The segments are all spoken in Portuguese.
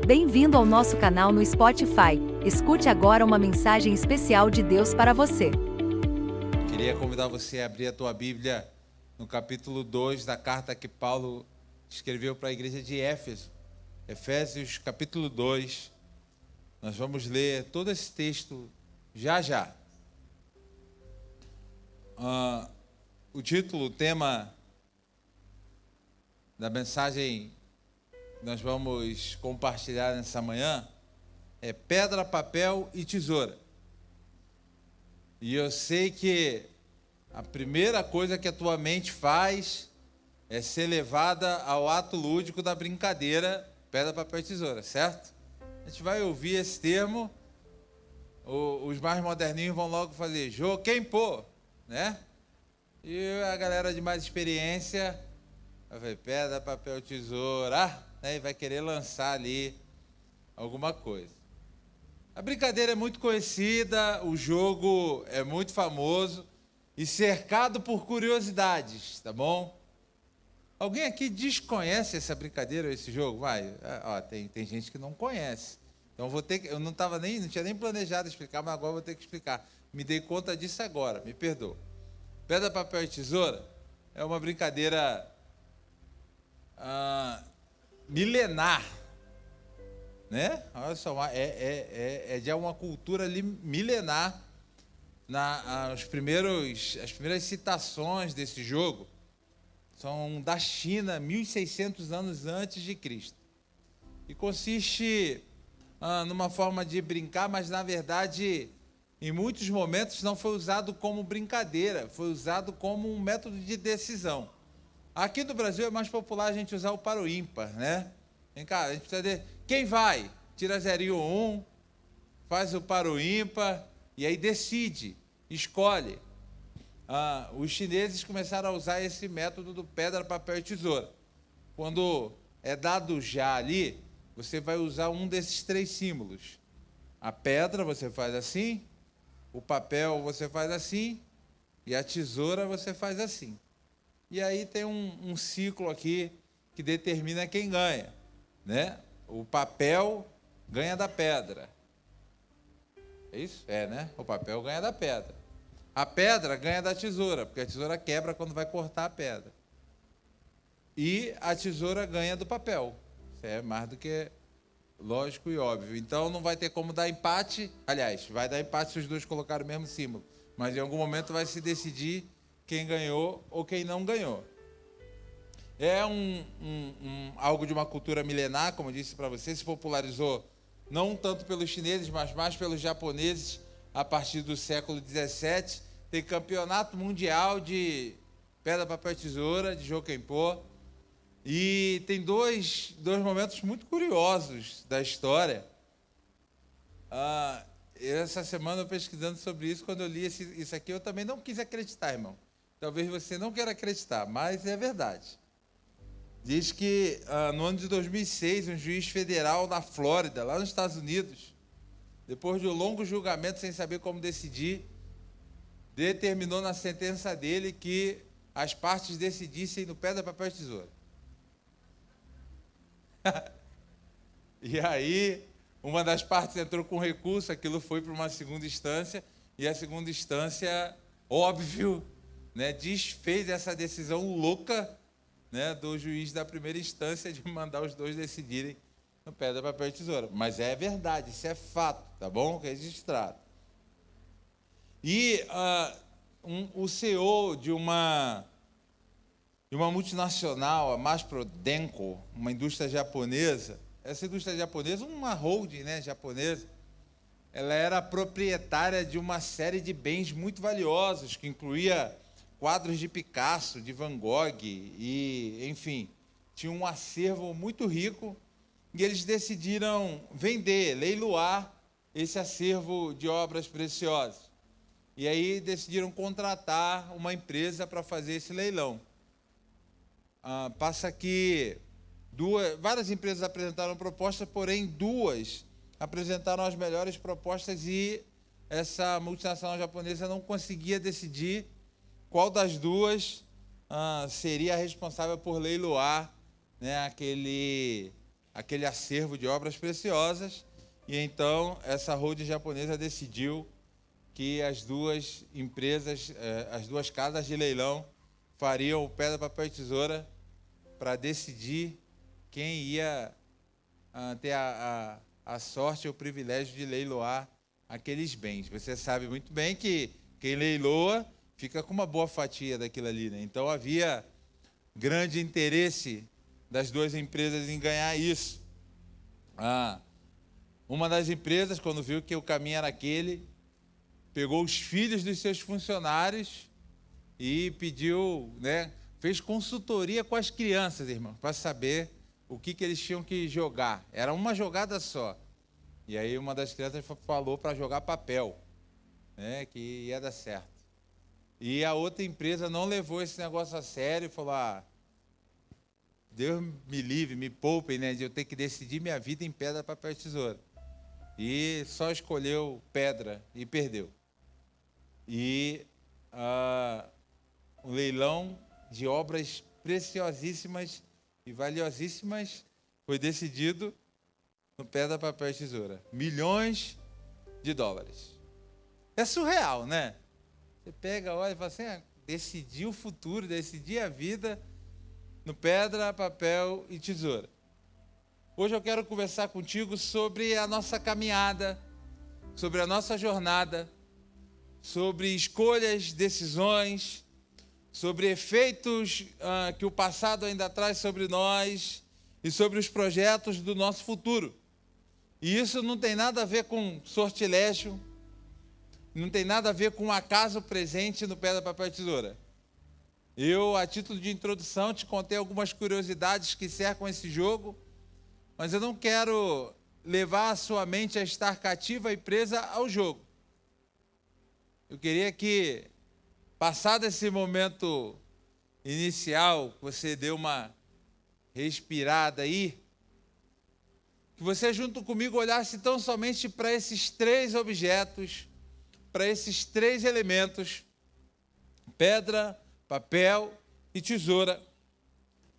Bem-vindo ao nosso canal no Spotify. Escute agora uma mensagem especial de Deus para você. Queria convidar você a abrir a tua Bíblia no capítulo 2 da carta que Paulo escreveu para a igreja de Éfeso. Efésios, capítulo 2. Nós vamos ler todo esse texto já. O título, o tema da mensagem que nós vamos compartilhar nessa manhã é Pedra, Papel e Tesoura. E eu sei que a primeira coisa que a tua mente faz é ser levada ao ato lúdico da brincadeira Pedra, Papel e Tesoura, certo? A gente vai ouvir esse termo, os mais moderninhos vão logo fazer jô, quem pô, né? E a galera de mais experiência vai ver Pedra, Papel, Tesoura, né? E vai querer lançar ali alguma coisa. A brincadeira é muito conhecida, o jogo é muito famoso e cercado por curiosidades, tá bom? Alguém aqui desconhece essa brincadeira, esse jogo? Vai, tem gente que não conhece. Então eu não tinha nem planejado explicar, mas agora vou ter que explicar. Me dei conta disso agora, me perdoa. Pedra, Papel e Tesoura é uma brincadeira milenar, né? Olha só, é de uma cultura ali milenar. As primeiras citações desse jogo são da China, 1600 anos antes de Cristo. E consiste numa forma de brincar, mas na verdade, em muitos momentos não foi usado como brincadeira, foi usado como um método de decisão. Aqui no Brasil é mais popular a gente usar o par ou ímpar, né? Vem cá, a gente precisa dizer, quem vai? Tira 0 ou 1, faz o par ou ímpar e aí decide, escolhe. Os chineses começaram a usar esse método do pedra, papel e tesoura. Quando é dado já ali, você vai usar um desses 3 símbolos. A pedra você faz assim, o papel você faz assim e a tesoura você faz assim. E aí tem um ciclo aqui que determina quem ganha, né? O papel ganha da pedra. É isso? É, né? O papel ganha da pedra. A pedra ganha da tesoura, porque a tesoura quebra quando vai cortar a pedra. E a tesoura ganha do papel. Isso é mais do que lógico e óbvio. Então não vai ter como dar empate. Aliás, vai dar empate se os dois colocarem o mesmo símbolo. Mas em algum momento vai se decidir quem ganhou ou quem não ganhou. É algo de uma cultura milenar, como eu disse para você, se popularizou não tanto pelos chineses, mas mais pelos japoneses a partir do século XVII. Tem campeonato mundial de pedra, papel e tesoura, de Jô-Quem-Pô. E tem dois momentos muito curiosos da história. Essa semana eu pesquisando sobre isso, quando eu li isso aqui, eu também não quis acreditar, irmão. Talvez você não queira acreditar, mas é verdade. Diz que no ano de 2006, um juiz federal na Flórida, lá nos Estados Unidos, depois de um longo julgamento sem saber como decidir, determinou na sentença dele que as partes decidissem no pedra, papel e tesoura. E aí, uma das partes entrou com recurso, aquilo foi para uma segunda instância, e a segunda instância, óbvio, né, desfez essa decisão louca, né, do juiz da primeira instância de mandar os dois decidirem no pedra, papel e tesoura. Mas é verdade, isso é fato, tá bom? Registrado. E o CEO de uma multinacional, a Masprodenko, uma indústria japonesa, essa indústria japonesa, uma holding, né, japonesa, ela era proprietária de uma série de bens muito valiosos, que incluía quadros de Picasso, de Van Gogh, e, enfim, tinha um acervo muito rico, e eles decidiram vender, leiloar esse acervo de obras preciosas. E aí decidiram contratar uma empresa para fazer esse leilão. Passa que várias empresas apresentaram propostas, porém 2 apresentaram as melhores propostas e essa multinacional japonesa não conseguia decidir qual das 2 seria a responsável por leiloar, né, aquele acervo de obras preciosas, e então essa holding japonesa decidiu que as duas empresas, as duas casas de leilão fariam o pedra, papel e tesoura para decidir quem ia ter a sorte ou o privilégio de leiloar aqueles bens. Você sabe muito bem que quem leiloa fica com uma boa fatia daquilo ali, né? Então havia grande interesse das duas empresas em ganhar isso. Uma das empresas, quando viu que o caminho era aquele, pegou os filhos dos seus funcionários e pediu, né, fez consultoria com as crianças, irmão, para saber o que eles tinham que jogar. Era uma jogada só. E aí uma das crianças falou para jogar papel, né, que ia dar certo. E a outra empresa não levou esse negócio a sério e falou: Deus me livre, me poupe, né, de eu ter que decidir minha vida em pedra, papel e tesoura. E só escolheu pedra e perdeu. E o leilão de obras preciosíssimas e valiosíssimas foi decidido no pedra, papel e tesoura. Milhões de dólares. É surreal, né? Você pega, olha e fala assim: decidir o futuro, decidir a vida no pedra, papel e tesoura. Hoje eu quero conversar contigo sobre a nossa caminhada, sobre a nossa jornada, sobre escolhas, decisões, sobre efeitos que o passado ainda traz sobre nós e sobre os projetos do nosso futuro. E isso não tem nada a ver com sortilégio, não tem nada a ver com acaso presente no pedra, papel e tesoura. Eu, a título de introdução, te contei algumas curiosidades que cercam esse jogo, mas eu não quero levar a sua mente a estar cativa e presa ao jogo. Eu queria que, passado esse momento inicial, você deu uma respirada aí, que você junto comigo olhasse tão somente para esses três objetos, para esses três elementos: pedra, papel e tesoura,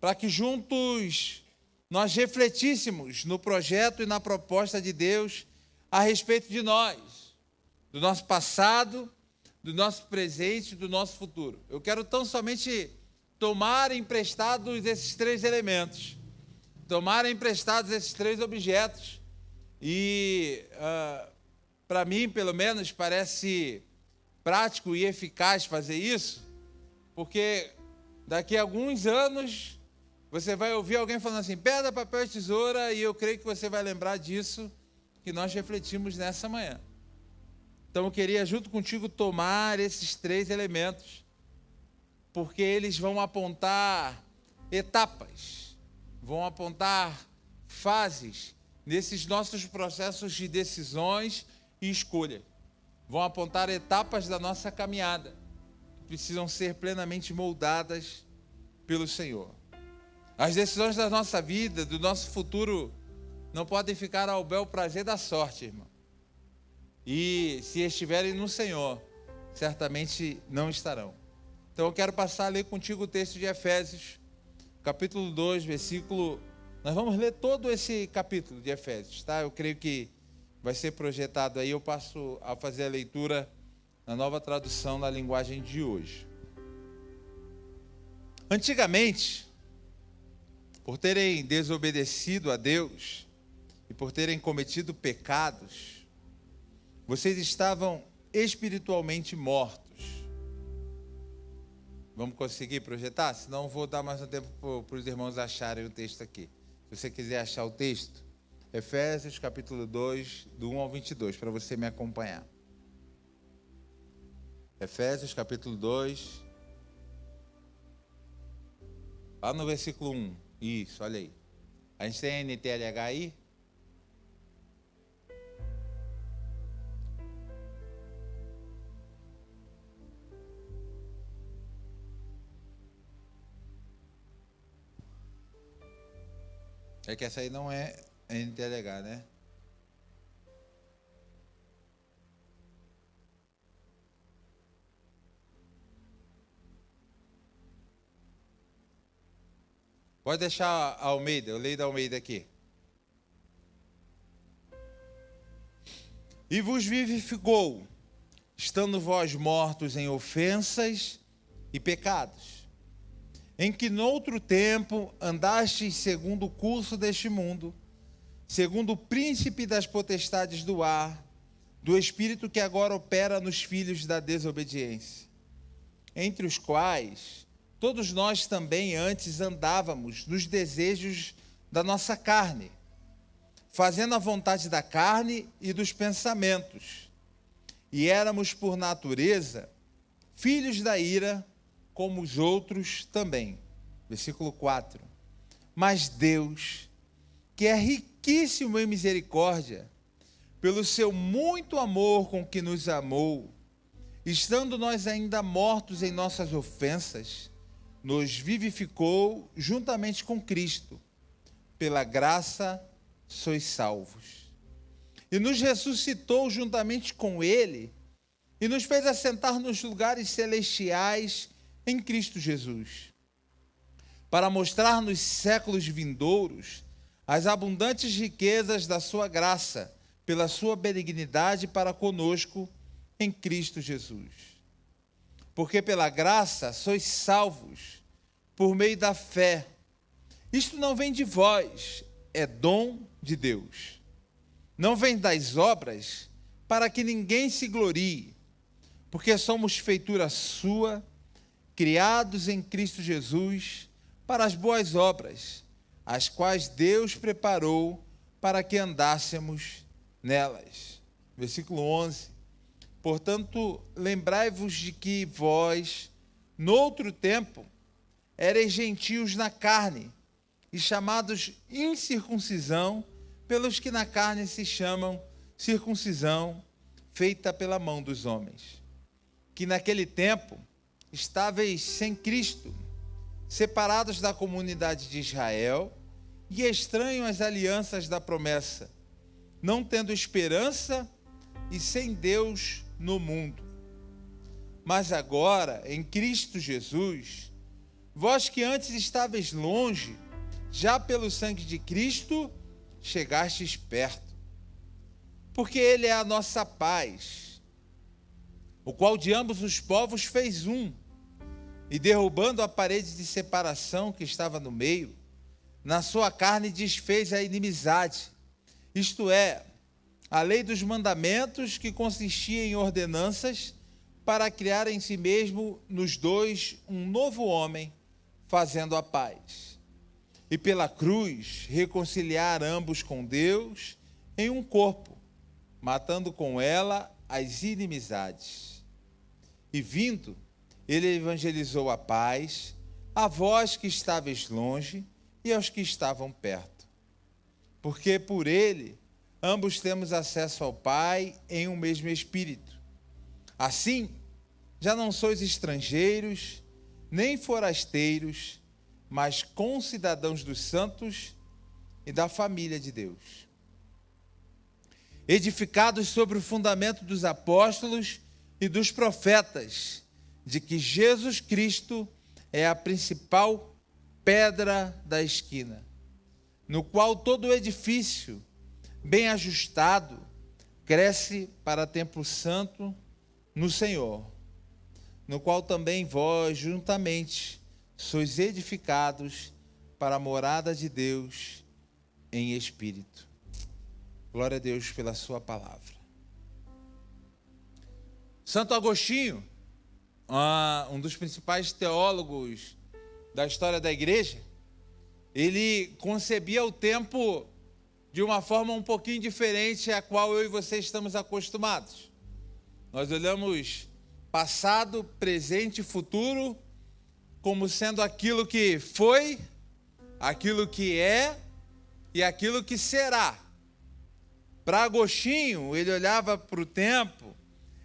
para que juntos nós refletíssemos no projeto e na proposta de Deus a respeito de nós, do nosso passado, do nosso presente e do nosso futuro. Eu quero tão somente tomar emprestados esses três elementos, tomar emprestados esses três objetos e, para mim, pelo menos, parece prático e eficaz fazer isso, porque daqui a alguns anos você vai ouvir alguém falando assim: pedra, papel e tesoura, e eu creio que você vai lembrar disso que nós refletimos nessa manhã. Então eu queria, junto contigo, tomar esses três elementos, porque eles vão apontar etapas, vão apontar fases nesses nossos processos de decisões e escolha. Vão apontar etapas da nossa caminhada, que precisam ser plenamente moldadas pelo Senhor. As decisões da nossa vida, do nosso futuro, não podem ficar ao bel prazer da sorte, irmão. E se estiverem no Senhor, certamente não estarão. Então eu quero passar a ler contigo o texto de Efésios, capítulo 2, versículo... Nós vamos ler todo esse capítulo de Efésios, tá? Eu creio que vai ser projetado aí, eu passo a fazer a leitura na nova tradução na linguagem de hoje. Antigamente, por terem desobedecido a Deus e por terem cometido pecados, vocês estavam espiritualmente mortos. Vamos conseguir projetar? Senão vou dar mais um tempo para os irmãos acharem o texto aqui. Se você quiser achar o texto, Efésios capítulo 2, do 1 ao 22, para você me acompanhar. Efésios capítulo 2, lá no versículo 1. Isso, olha aí. A gente tem NTLH aí? É que essa aí não é NTLH, né? Pode deixar a Almeida, eu leio da Almeida aqui. e vos vivificou, estando vós mortos em ofensas e pecados, em que noutro tempo andastes segundo o curso deste mundo, segundo o príncipe das potestades do ar, do espírito que agora opera nos filhos da desobediência, entre os quais todos nós também antes andávamos nos desejos da nossa carne, fazendo a vontade da carne e dos pensamentos, e éramos por natureza filhos da ira, como os outros também. Versículo 4. Mas Deus, que é riquíssimo em misericórdia, pelo seu muito amor com que nos amou, estando nós ainda mortos em nossas ofensas, nos vivificou juntamente com Cristo. Pela graça sois salvos. E nos ressuscitou juntamente com Ele, e nos fez assentar nos lugares celestiais em Cristo Jesus, para mostrar nos séculos vindouros as abundantes riquezas da sua graça, pela sua benignidade para conosco em Cristo Jesus. Porque pela graça sois salvos, por meio da fé. Isto não vem de vós, é dom de Deus. Não vem das obras, para que ninguém se glorie, porque somos feitura sua, criados em Cristo Jesus, para as boas obras, as quais Deus preparou para que andássemos nelas. Versículo 11. Portanto, lembrai-vos de que vós, noutro tempo, erais gentios na carne, e chamados incircuncisão, pelos que na carne se chamam circuncisão, feita pela mão dos homens. Que naquele tempo estáveis sem Cristo, separados da comunidade de Israel, e estranhos às alianças da promessa, não tendo esperança e sem Deus no mundo. Mas agora, em Cristo Jesus, vós que antes estáveis longe, já pelo sangue de Cristo, chegastes perto. Porque Ele é a nossa paz, o qual de ambos os povos fez um, e derrubando a parede de separação que estava no meio, na sua carne desfez a inimizade, isto é, a lei dos mandamentos, que consistia em ordenanças, para criar em si mesmo nos dois um novo homem, fazendo a paz. E pela cruz reconciliar ambos com Deus em um corpo, matando com ela as inimizades. E vindo, ele evangelizou a paz a vós que estáveis longe e aos que estavam perto. Porque por ele ambos temos acesso ao Pai em um mesmo Espírito. Assim, já não sois estrangeiros, nem forasteiros, mas concidadãos dos santos e da família de Deus, edificados sobre o fundamento dos apóstolos e dos profetas, de que Jesus Cristo é a principal pedra da esquina, no qual todo o edifício, bem ajustado, cresce para templo santo no Senhor, no qual também vós, juntamente, sois edificados para a morada de Deus em espírito. Glória a Deus pela sua palavra. Santo Agostinho, um dos principais teólogos da história da igreja, ele concebia o tempo de uma forma um pouquinho diferente à qual eu e você estamos acostumados. Nós olhamos passado, presente e futuro como sendo aquilo que foi, aquilo que é e aquilo que será. Para Agostinho, ele olhava para o tempo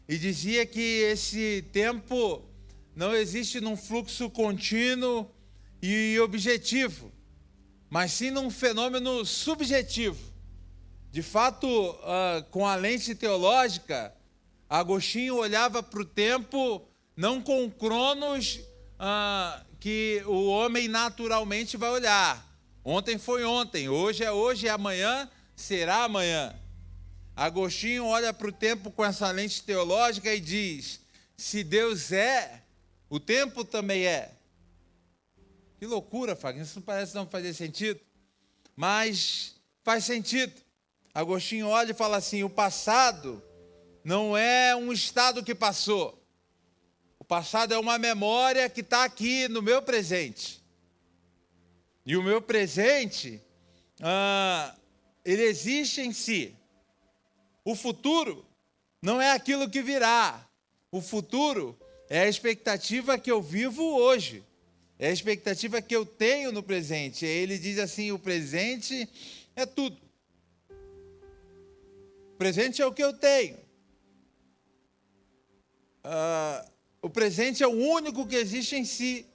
e dizia que esse tempo não existe num fluxo contínuo e objetivo, mas sim num fenômeno subjetivo. De fato, com a lente teológica, Agostinho olhava para o tempo não com o cronos que o homem naturalmente vai olhar. Ontem foi ontem, hoje é hoje e amanhã será amanhã. Agostinho olha para o tempo com essa lente teológica e diz: se Deus é, o tempo também é. Que loucura, Fagner, isso não fazer sentido, mas faz sentido. Agostinho olha e fala assim: o passado não é um estado que passou. O passado é uma memória que está aqui no meu presente. E o meu presente, ele existe em si. O futuro não é aquilo que virá. O futuro é a expectativa que eu vivo hoje. É a expectativa que eu tenho no presente. Ele diz assim: o presente é tudo. O presente é o que eu tenho. O presente é o único que existe em si.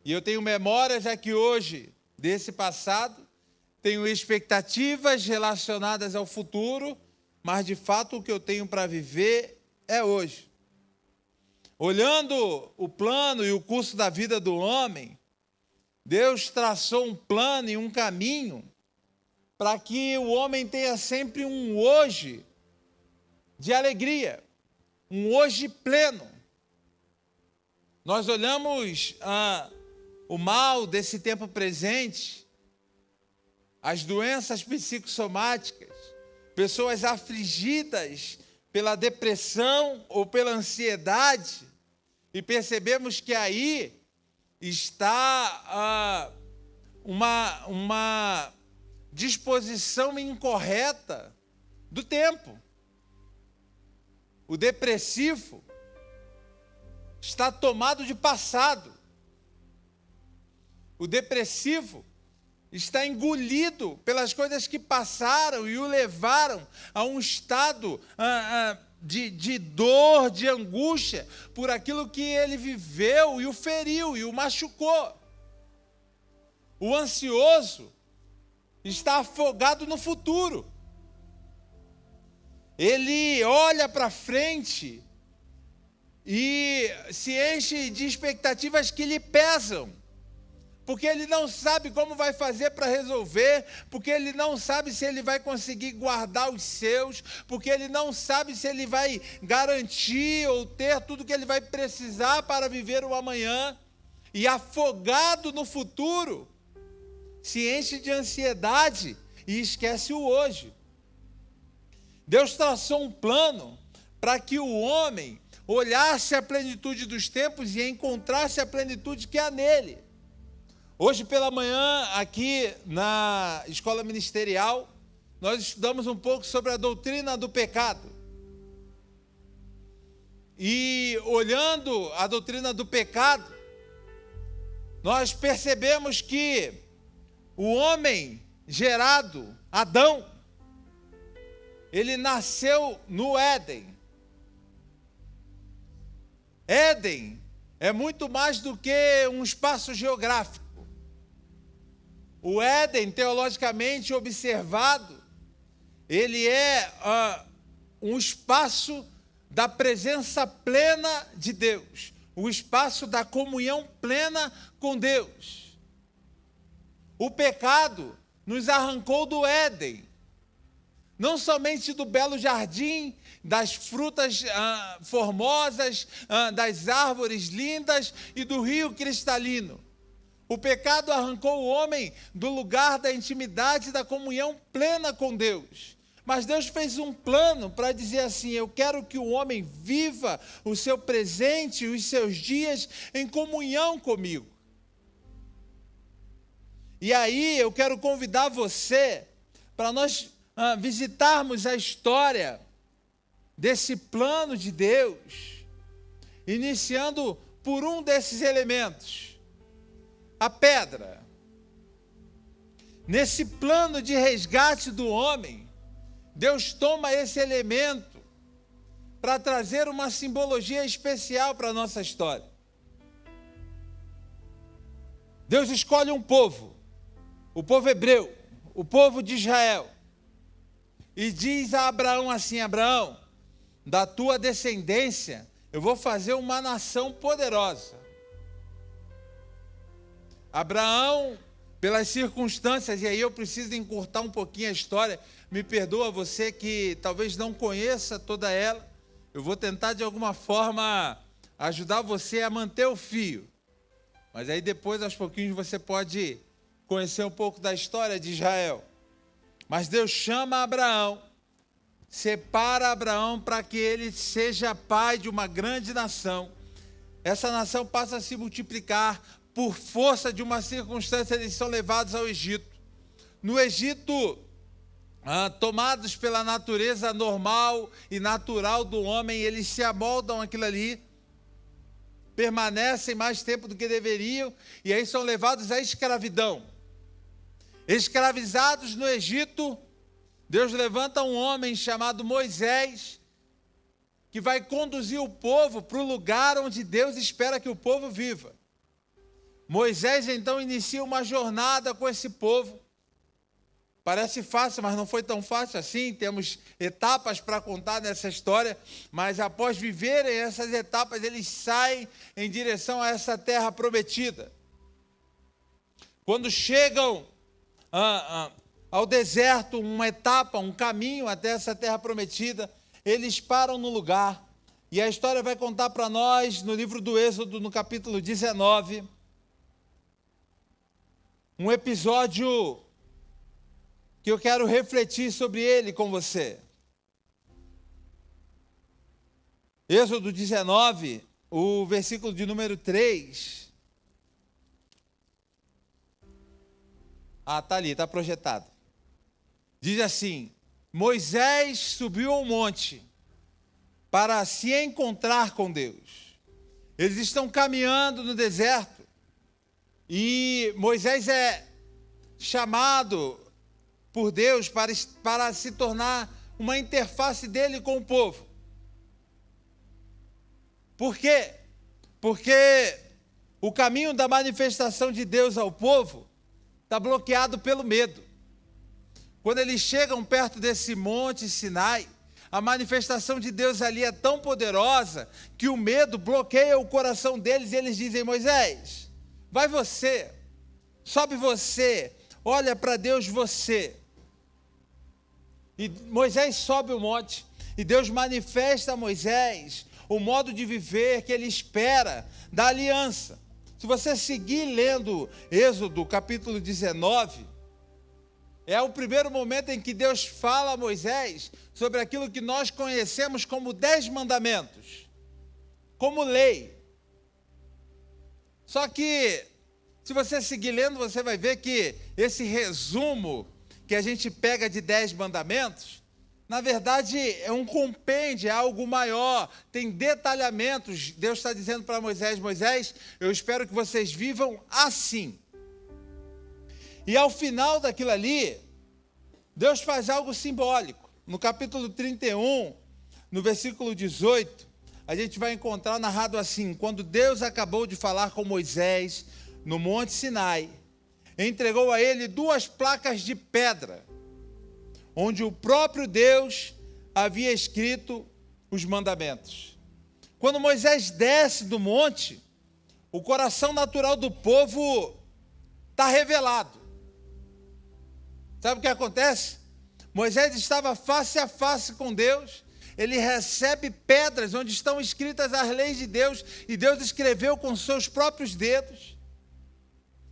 E eu tenho memórias aqui hoje desse passado, tenho expectativas relacionadas ao futuro, mas de fato o que eu tenho para viver é hoje. Olhando o plano e o curso da vida do homem, Deus traçou um plano e um caminho para que o homem tenha sempre um hoje de alegria, um hoje pleno. Nós olhamos o mal desse tempo presente, as doenças psicossomáticas, pessoas afligidas pela depressão ou pela ansiedade, e percebemos que aí está uma disposição incorreta do tempo. O depressivo está tomado de passado. O depressivo está engolido pelas coisas que passaram e o levaram a um estado de dor, de angústia, por aquilo que ele viveu e o feriu e o machucou. O ansioso está afogado no futuro. Ele olha para frente e se enche de expectativas que lhe pesam, porque ele não sabe como vai fazer para resolver, porque ele não sabe se ele vai conseguir guardar os seus, porque ele não sabe se ele vai garantir ou ter tudo que ele vai precisar para viver o amanhã, e afogado no futuro, se enche de ansiedade e esquece o hoje. Deus traçou um plano para que o homem olhasse a plenitude dos tempos e encontrasse a plenitude que há nele. Hoje pela manhã, aqui na escola ministerial, nós estudamos um pouco sobre a doutrina do pecado. E olhando a doutrina do pecado, nós percebemos que o homem gerado, Adão, ele nasceu no Éden. Éden é muito mais do que um espaço geográfico. O Éden, teologicamente observado, ele é um espaço da presença plena de Deus, o espaço da comunhão plena com Deus. O pecado nos arrancou do Éden, não somente do belo jardim, das frutas formosas, das árvores lindas e do rio cristalino. O pecado arrancou o homem do lugar da intimidade e da comunhão plena com Deus. Mas Deus fez um plano para dizer assim: eu quero que o homem viva o seu presente e os seus dias em comunhão comigo. E aí eu quero convidar você para nós visitarmos a história desse plano de Deus, iniciando por um desses elementos. A pedra. Nesse plano de resgate do homem, Deus toma esse elemento para trazer uma simbologia especial para a nossa história. Deus escolhe um povo, o povo hebreu, o povo de Israel, e diz a Abraão assim: Abraão, da tua descendência eu vou fazer uma nação poderosa. Abraão, pelas circunstâncias, e aí eu preciso encurtar um pouquinho a história, me perdoa você que talvez não conheça toda ela, eu vou tentar de alguma forma ajudar você a manter o fio, mas aí depois aos pouquinhos você pode conhecer um pouco da história de Israel. Mas Deus chama Abraão, separa Abraão para que ele seja pai de uma grande nação. Essa nação passa a se multiplicar. Por força de uma circunstância, eles são levados ao Egito. No Egito, tomados pela natureza normal e natural do homem, eles se amoldam aquilo ali, permanecem mais tempo do que deveriam, e aí são levados à escravidão. Escravizados no Egito, Deus levanta um homem chamado Moisés, que vai conduzir o povo para o lugar onde Deus espera que o povo viva. Moisés então inicia uma jornada com esse povo. Parece fácil, mas não foi tão fácil assim. Temos etapas para contar nessa história, mas após viverem essas etapas, eles saem em direção a essa terra prometida. Quando chegam ao deserto, uma etapa, um caminho até essa terra prometida, eles param no lugar. E a história vai contar para nós, no livro do Êxodo, no capítulo 19, um episódio que eu quero refletir sobre ele com você. Êxodo 19, o versículo de número 3. Está ali, está projetado. Diz assim: Moisés subiu ao monte para se encontrar com Deus. Eles estão caminhando no deserto e Moisés é chamado por Deus para se tornar uma interface dele com o povo. Por quê? Porque o caminho da manifestação de Deus ao povo está bloqueado pelo medo. Quando eles chegam perto desse monte Sinai, a manifestação de Deus ali é tão poderosa que o medo bloqueia o coração deles e eles dizem: Moisés, vai você, sobe você, olha para Deus você. E Moisés sobe o monte e Deus manifesta a Moisés o modo de viver que ele espera da aliança. Se você seguir lendo Êxodo capítulo 19, é o primeiro momento em que Deus fala a Moisés sobre aquilo que nós conhecemos como 10 mandamentos, como lei. Só que, se você seguir lendo, você vai ver que esse resumo que a gente pega de 10 mandamentos, na verdade é um compêndio, é algo maior, tem detalhamentos. Deus está dizendo para Moisés: Moisés, eu espero que vocês vivam assim. E ao final daquilo ali, Deus faz algo simbólico. No capítulo 31, no versículo 18, a gente vai encontrar narrado assim: quando Deus acabou de falar com Moisés no Monte Sinai, entregou a ele 2 placas de pedra, onde o próprio Deus havia escrito os mandamentos. Quando Moisés desce do monte, o coração natural do povo está revelado. Sabe o que acontece? Moisés estava face a face com Deus, ele recebe pedras onde estão escritas as leis de Deus, e Deus escreveu com seus próprios dedos.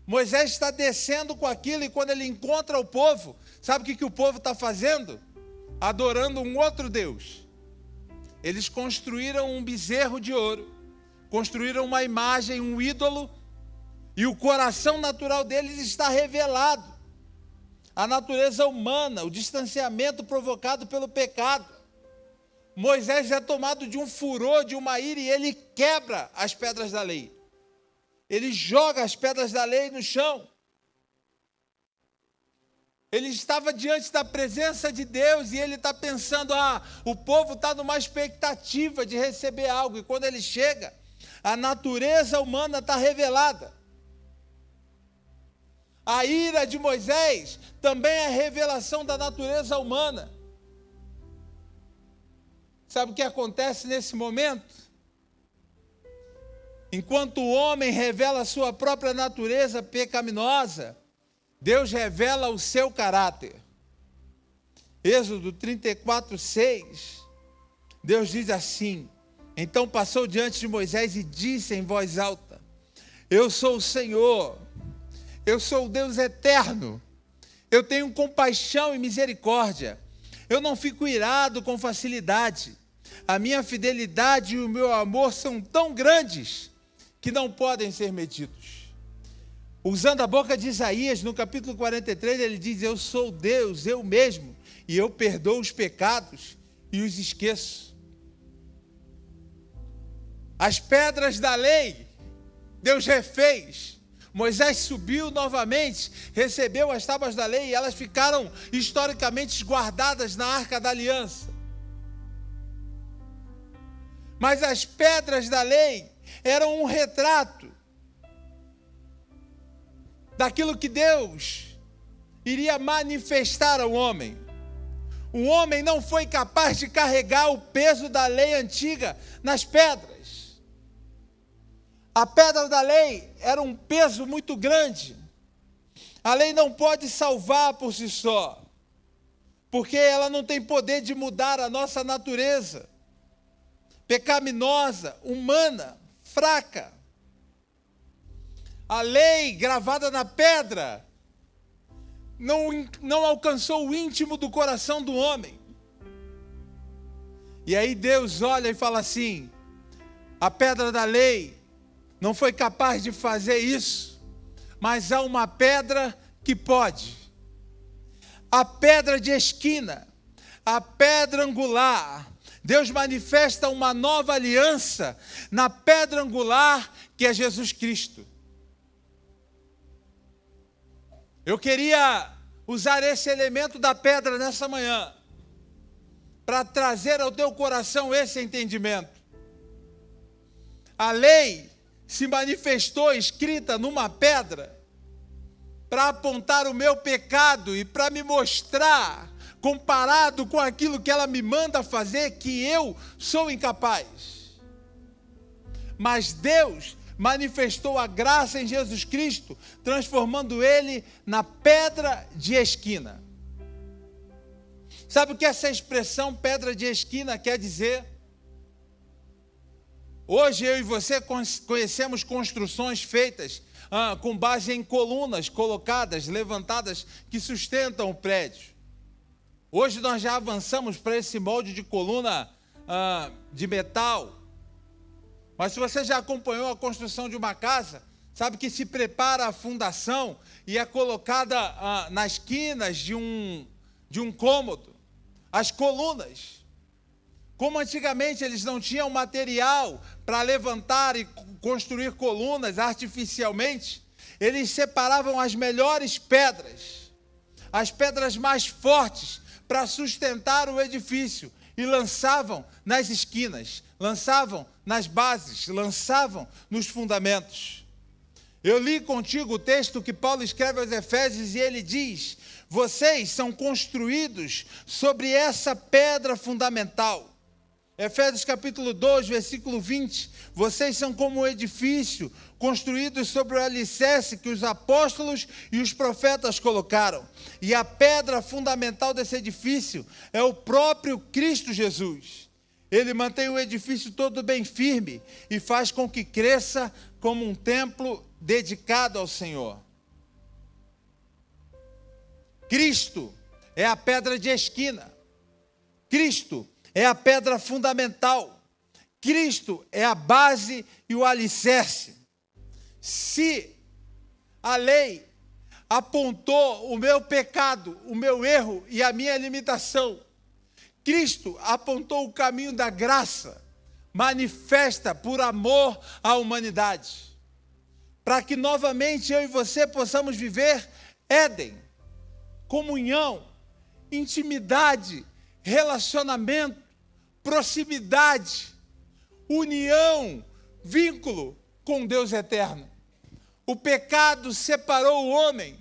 Moisés está descendo com aquilo, e quando ele encontra o povo, sabe o que o povo está fazendo? Adorando um outro Deus. Eles construíram um bezerro de ouro, construíram uma imagem, um ídolo, e o coração natural deles está revelado. A natureza humana, o distanciamento provocado pelo pecado. Moisés é tomado de um furor, de uma ira, e ele quebra as pedras da lei. Ele joga as pedras da lei no chão. Ele estava diante da presença de Deus e ele está pensando: o povo está numa expectativa de receber algo. E quando ele chega, a natureza humana está revelada. A ira de Moisés também é a revelação da natureza humana. Sabe o que acontece nesse momento? Enquanto o homem revela a sua própria natureza pecaminosa, Deus revela o seu caráter. Êxodo 34:6, Deus diz assim: então passou diante de Moisés e disse em voz alta: eu sou o Senhor, eu sou o Deus eterno, eu tenho compaixão e misericórdia, eu não fico irado com facilidade, a minha fidelidade e o meu amor são tão grandes que não podem ser medidos. Usando a boca de Isaías, no capítulo 43, ele diz: eu sou Deus, eu mesmo, e eu perdoo os pecados e os esqueço. As pedras da lei, Deus refez. Moisés subiu novamente, recebeu as tábuas da lei e elas ficaram historicamente guardadas na Arca da Aliança. Mas as pedras da lei eram um retrato daquilo que Deus iria manifestar ao homem. O homem não foi capaz de carregar o peso da lei antiga nas pedras. A pedra da lei era um peso muito grande. A lei não pode salvar por si só, porque ela não tem poder de mudar a nossa natureza pecaminosa, humana, fraca. A lei gravada na pedra não alcançou o íntimo do coração do homem. E aí Deus olha e fala assim: a pedra da lei não foi capaz de fazer isso, mas há uma pedra que pode. A pedra de esquina, a pedra angular. Deus manifesta uma nova aliança na pedra angular que é Jesus Cristo. Eu queria usar esse elemento da pedra nessa manhã para trazer ao teu coração esse entendimento. A lei se manifestou escrita numa pedra para apontar o meu pecado e para me mostrar, comparado com aquilo que ela me manda fazer, que eu sou incapaz. Mas Deus manifestou a graça em Jesus Cristo, transformando ele na pedra de esquina. Sabe o que essa expressão pedra de esquina quer dizer? Hoje eu e você conhecemos construções feitas com base em colunas colocadas, levantadas, que sustentam o prédio. Hoje nós já avançamos para esse molde de coluna de metal. Mas se você já acompanhou a construção de uma casa, sabe que se prepara a fundação e é colocada nas esquinas de um cômodo as colunas. Como antigamente eles não tinham material para levantar e construir colunas artificialmente, eles separavam as melhores pedras, as pedras mais fortes, para sustentar o edifício, e lançavam nas esquinas, lançavam nas bases, lançavam nos fundamentos. Eu li contigo o texto que Paulo escreve aos Efésios e ele diz: vocês são construídos sobre essa pedra fundamental. Efésios capítulo 2, versículo 20, vocês são como um edifício construídos sobre o alicerce que os apóstolos e os profetas colocaram. E a pedra fundamental desse edifício é o próprio Cristo Jesus. Ele mantém o edifício todo bem firme e faz com que cresça como um templo dedicado ao Senhor. Cristo é a pedra de esquina. Cristo é a pedra fundamental. Cristo é a base e o alicerce. Se a lei apontou o meu pecado, o meu erro e a minha limitação, Cristo apontou o caminho da graça, manifesta por amor à humanidade, para que novamente eu e você possamos viver Éden, comunhão, intimidade, relacionamento, proximidade, união, vínculo com Deus eterno. O pecado separou o homem,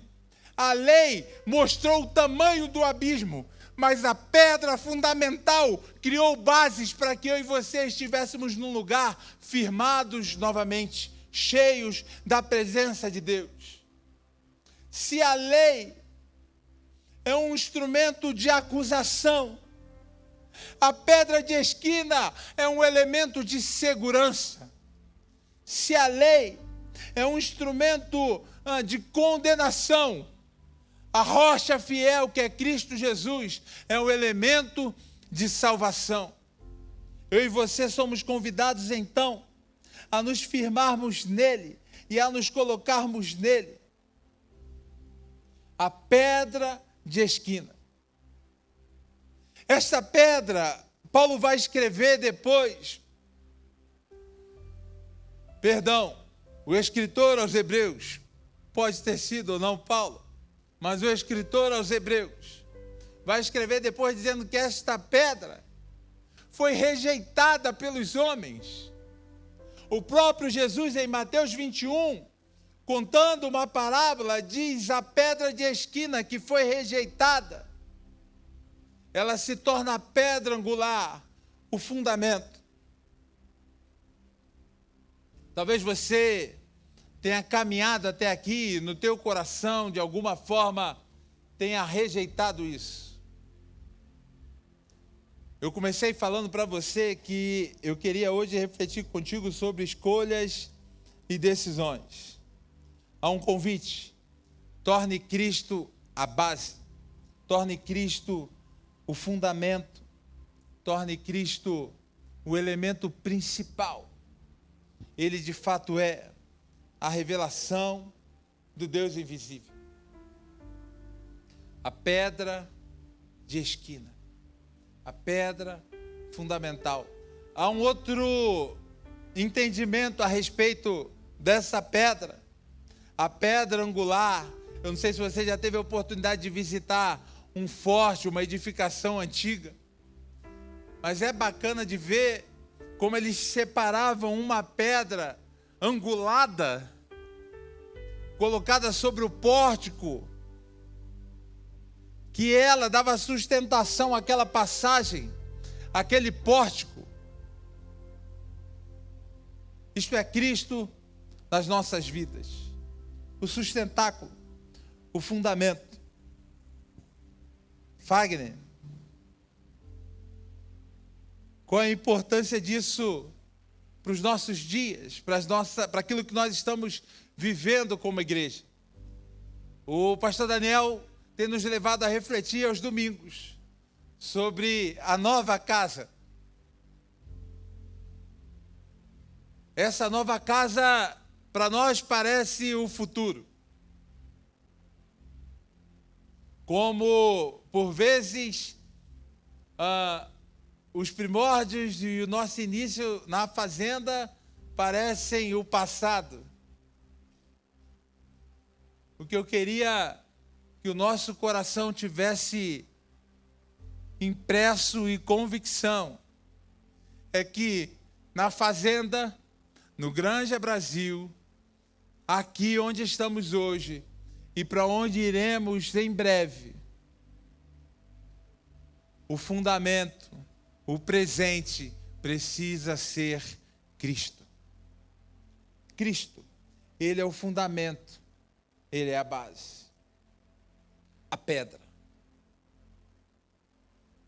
a lei mostrou o tamanho do abismo, mas a pedra fundamental criou bases para que eu e você estivéssemos num lugar firmados novamente, cheios da presença de Deus. Se a lei é um instrumento de acusação, a pedra de esquina é um elemento de segurança. Se a lei é um instrumento de condenação, a rocha fiel, que é Cristo Jesus, é um elemento de salvação. Eu e você somos convidados, então, a nos firmarmos nele e a nos colocarmos nele. A pedra de esquina. Esta pedra, Paulo vai escrever depois. O escritor aos Hebreus, pode ter sido ou não Paulo, mas o escritor aos Hebreus vai escrever depois dizendo que esta pedra foi rejeitada pelos homens. O próprio Jesus, em Mateus 21, contando uma parábola, diz: a pedra de esquina que foi rejeitada, ela se torna a pedra angular, o fundamento. Talvez você tenha caminhado até aqui, no teu coração, de alguma forma, tenha rejeitado isso. Eu comecei falando para você que eu queria hoje refletir contigo sobre escolhas e decisões. Há um convite: torne Cristo a base, torne Cristo o fundamento, torne Cristo o elemento principal. Ele de fato é a revelação do Deus invisível. A pedra de esquina, a pedra fundamental. Há um outro entendimento a respeito dessa pedra, a pedra angular. Eu não sei se você já teve a oportunidade de visitar um forte, uma edificação antiga, mas é bacana de ver como eles separavam uma pedra angulada, colocada sobre o pórtico, que ela dava sustentação àquela passagem, àquele pórtico. Isto é Cristo nas nossas vidas, o sustentáculo, o fundamento. Fagner, qual a importância disso para os nossos dias, para aquilo que nós estamos vivendo como igreja? O pastor Daniel tem nos levado a refletir aos domingos sobre a nova casa. Essa nova casa, para nós, parece o futuro. Como, por vezes, os primórdios e o nosso início na fazenda parecem o passado. O que eu queria que o nosso coração tivesse impresso e convicção é que na fazenda, no Granja Brasil, aqui onde estamos hoje e para onde iremos em breve, o fundamento, o presente precisa ser Cristo. Cristo, Ele é o fundamento, Ele é a base, a pedra.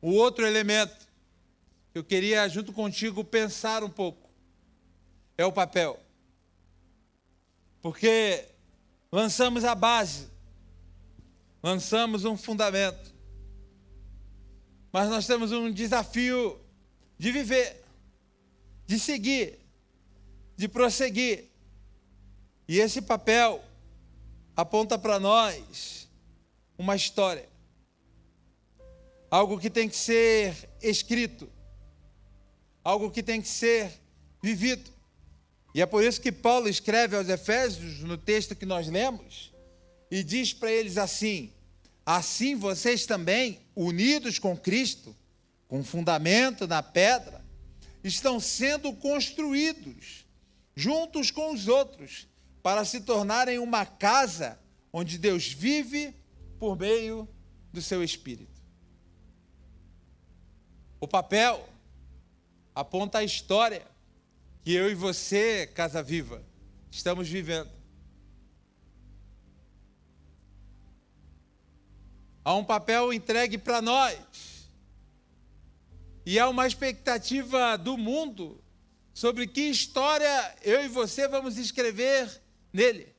O outro elemento que eu queria, junto contigo, pensar um pouco, é o papel. Porque lançamos a base, lançamos um fundamento, mas nós temos um desafio de viver, de seguir, de prosseguir. E esse papel aponta para nós uma história, algo que tem que ser escrito, algo que tem que ser vivido. E é por isso que Paulo escreve aos Efésios, no texto que nós lemos, e diz para eles assim: assim vocês também, unidos com Cristo, com fundamento na pedra, estão sendo construídos, juntos com os outros, para se tornarem uma casa onde Deus vive por meio do seu Espírito. O papel aponta a história que eu e você, Casa Viva, estamos vivendo. Há um papel entregue para nós. E há uma expectativa do mundo sobre que história eu e você vamos escrever nele.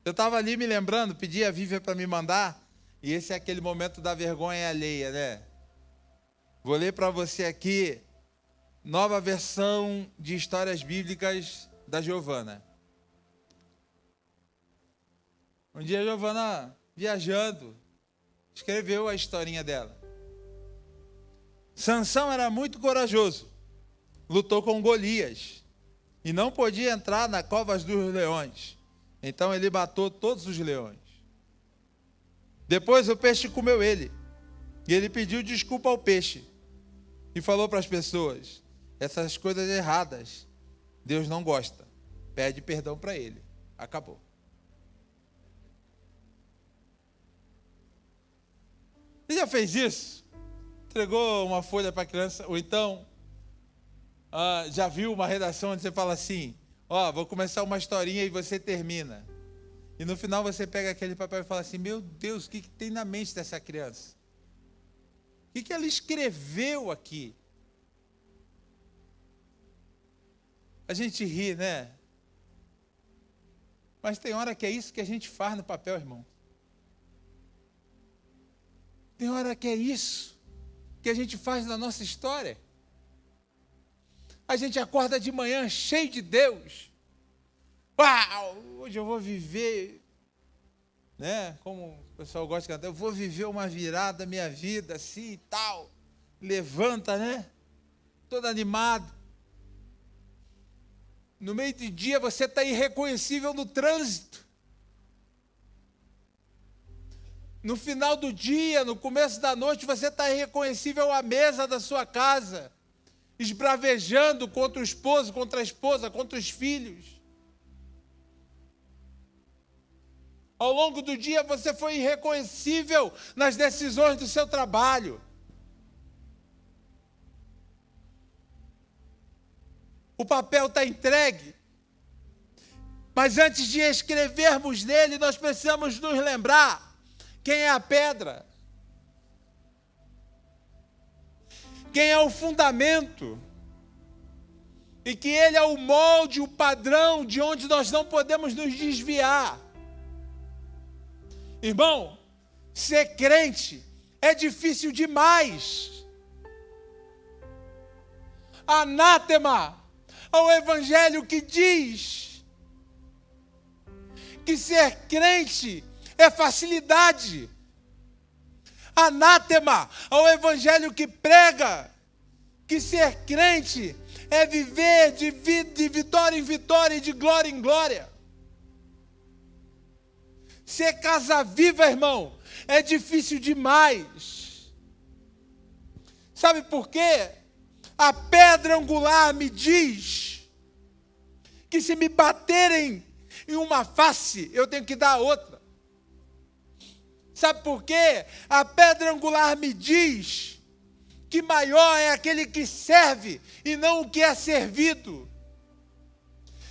Eu estava ali me lembrando, pedi a Vívia para me mandar, e esse é aquele momento da vergonha alheia, né? Vou ler para você aqui, nova versão de histórias bíblicas da Giovana. Um dia a Giovana, viajando, escreveu a historinha dela. Sansão era muito corajoso, lutou com Golias e não podia entrar na cova dos leões. Então ele matou todos os leões. Depois o peixe comeu ele e ele pediu desculpa ao peixe e falou para as pessoas: essas coisas erradas Deus não gosta, pede perdão para ele. Acabou. Você já fez isso? Entregou uma folha para a criança, ou então já viu uma redação onde você fala assim: vou começar uma historinha e você termina. E no final você pega aquele papel e fala assim: meu Deus, o que tem na mente dessa criança? O que ela escreveu aqui? A gente ri, né? Mas tem hora que é isso que a gente faz no papel, irmão. Tem hora que é isso que a gente faz na nossa história. A gente acorda de manhã cheio de Deus. Uau, hoje eu vou viver, né? Como o pessoal gosta de cantar, eu vou viver uma virada da minha vida, assim e tal. Levanta, né? Todo animado. No meio do dia você está irreconhecível no trânsito. No final do dia, no começo da noite, você está irreconhecível à mesa da sua casa, esbravejando contra o esposo, contra a esposa, contra os filhos. Ao longo do dia, você foi irreconhecível nas decisões do seu trabalho. O papel está entregue. Mas antes de escrevermos nele, nós precisamos nos lembrar quem é a pedra, quem é o fundamento, e que ele é o molde, o padrão de onde nós não podemos nos desviar. Irmão, ser crente é difícil demais. Anátema ao evangelho que diz que ser crente é facilidade. Anátema ao evangelho que prega que ser crente é viver de vitória em vitória e de glória em glória. Ser casa viva, irmão, é difícil demais. Sabe por quê? A pedra angular me diz que se me baterem em uma face, eu tenho que dar a outra. Sabe por quê? A pedra angular me diz que maior é aquele que serve e não o que é servido.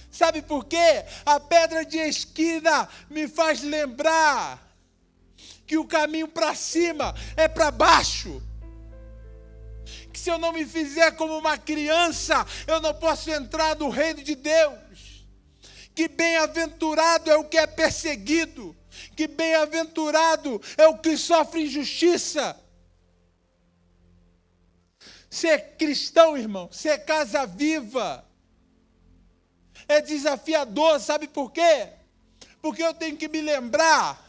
Sabe por quê? A pedra de esquina me faz lembrar que o caminho para cima é para baixo. Que se eu não me fizer como uma criança, eu não posso entrar no reino de Deus. Que bem-aventurado é o que é perseguido. Que bem-aventurado é o que sofre injustiça. Ser cristão, irmão, ser casa viva, é desafiador, sabe por quê? Porque eu tenho que me lembrar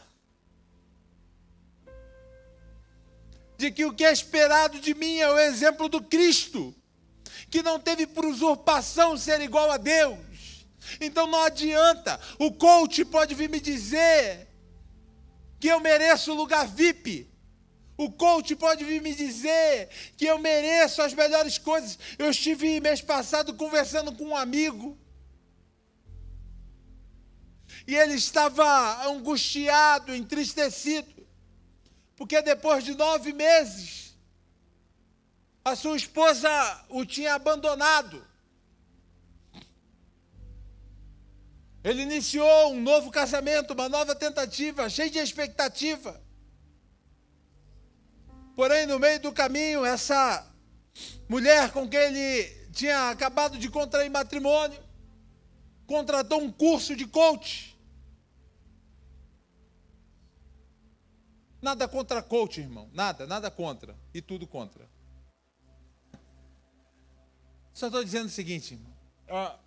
de que o que é esperado de mim é o exemplo do Cristo, que não teve por usurpação ser igual a Deus. Então não adianta, o coach pode vir me dizer que eu mereço lugar VIP. O coach pode vir me dizer que eu mereço as melhores coisas. Eu estive mês passado conversando com um amigo. E ele estava angustiado, entristecido. Porque depois de 9 meses, a sua esposa o tinha abandonado. Ele iniciou um novo casamento, uma nova tentativa, cheio de expectativa. Porém, no meio do caminho, essa mulher com quem ele tinha acabado de contrair matrimônio, contratou um curso de coach. Nada contra coach, irmão. Nada contra. E tudo contra. Só estou dizendo o seguinte, irmão.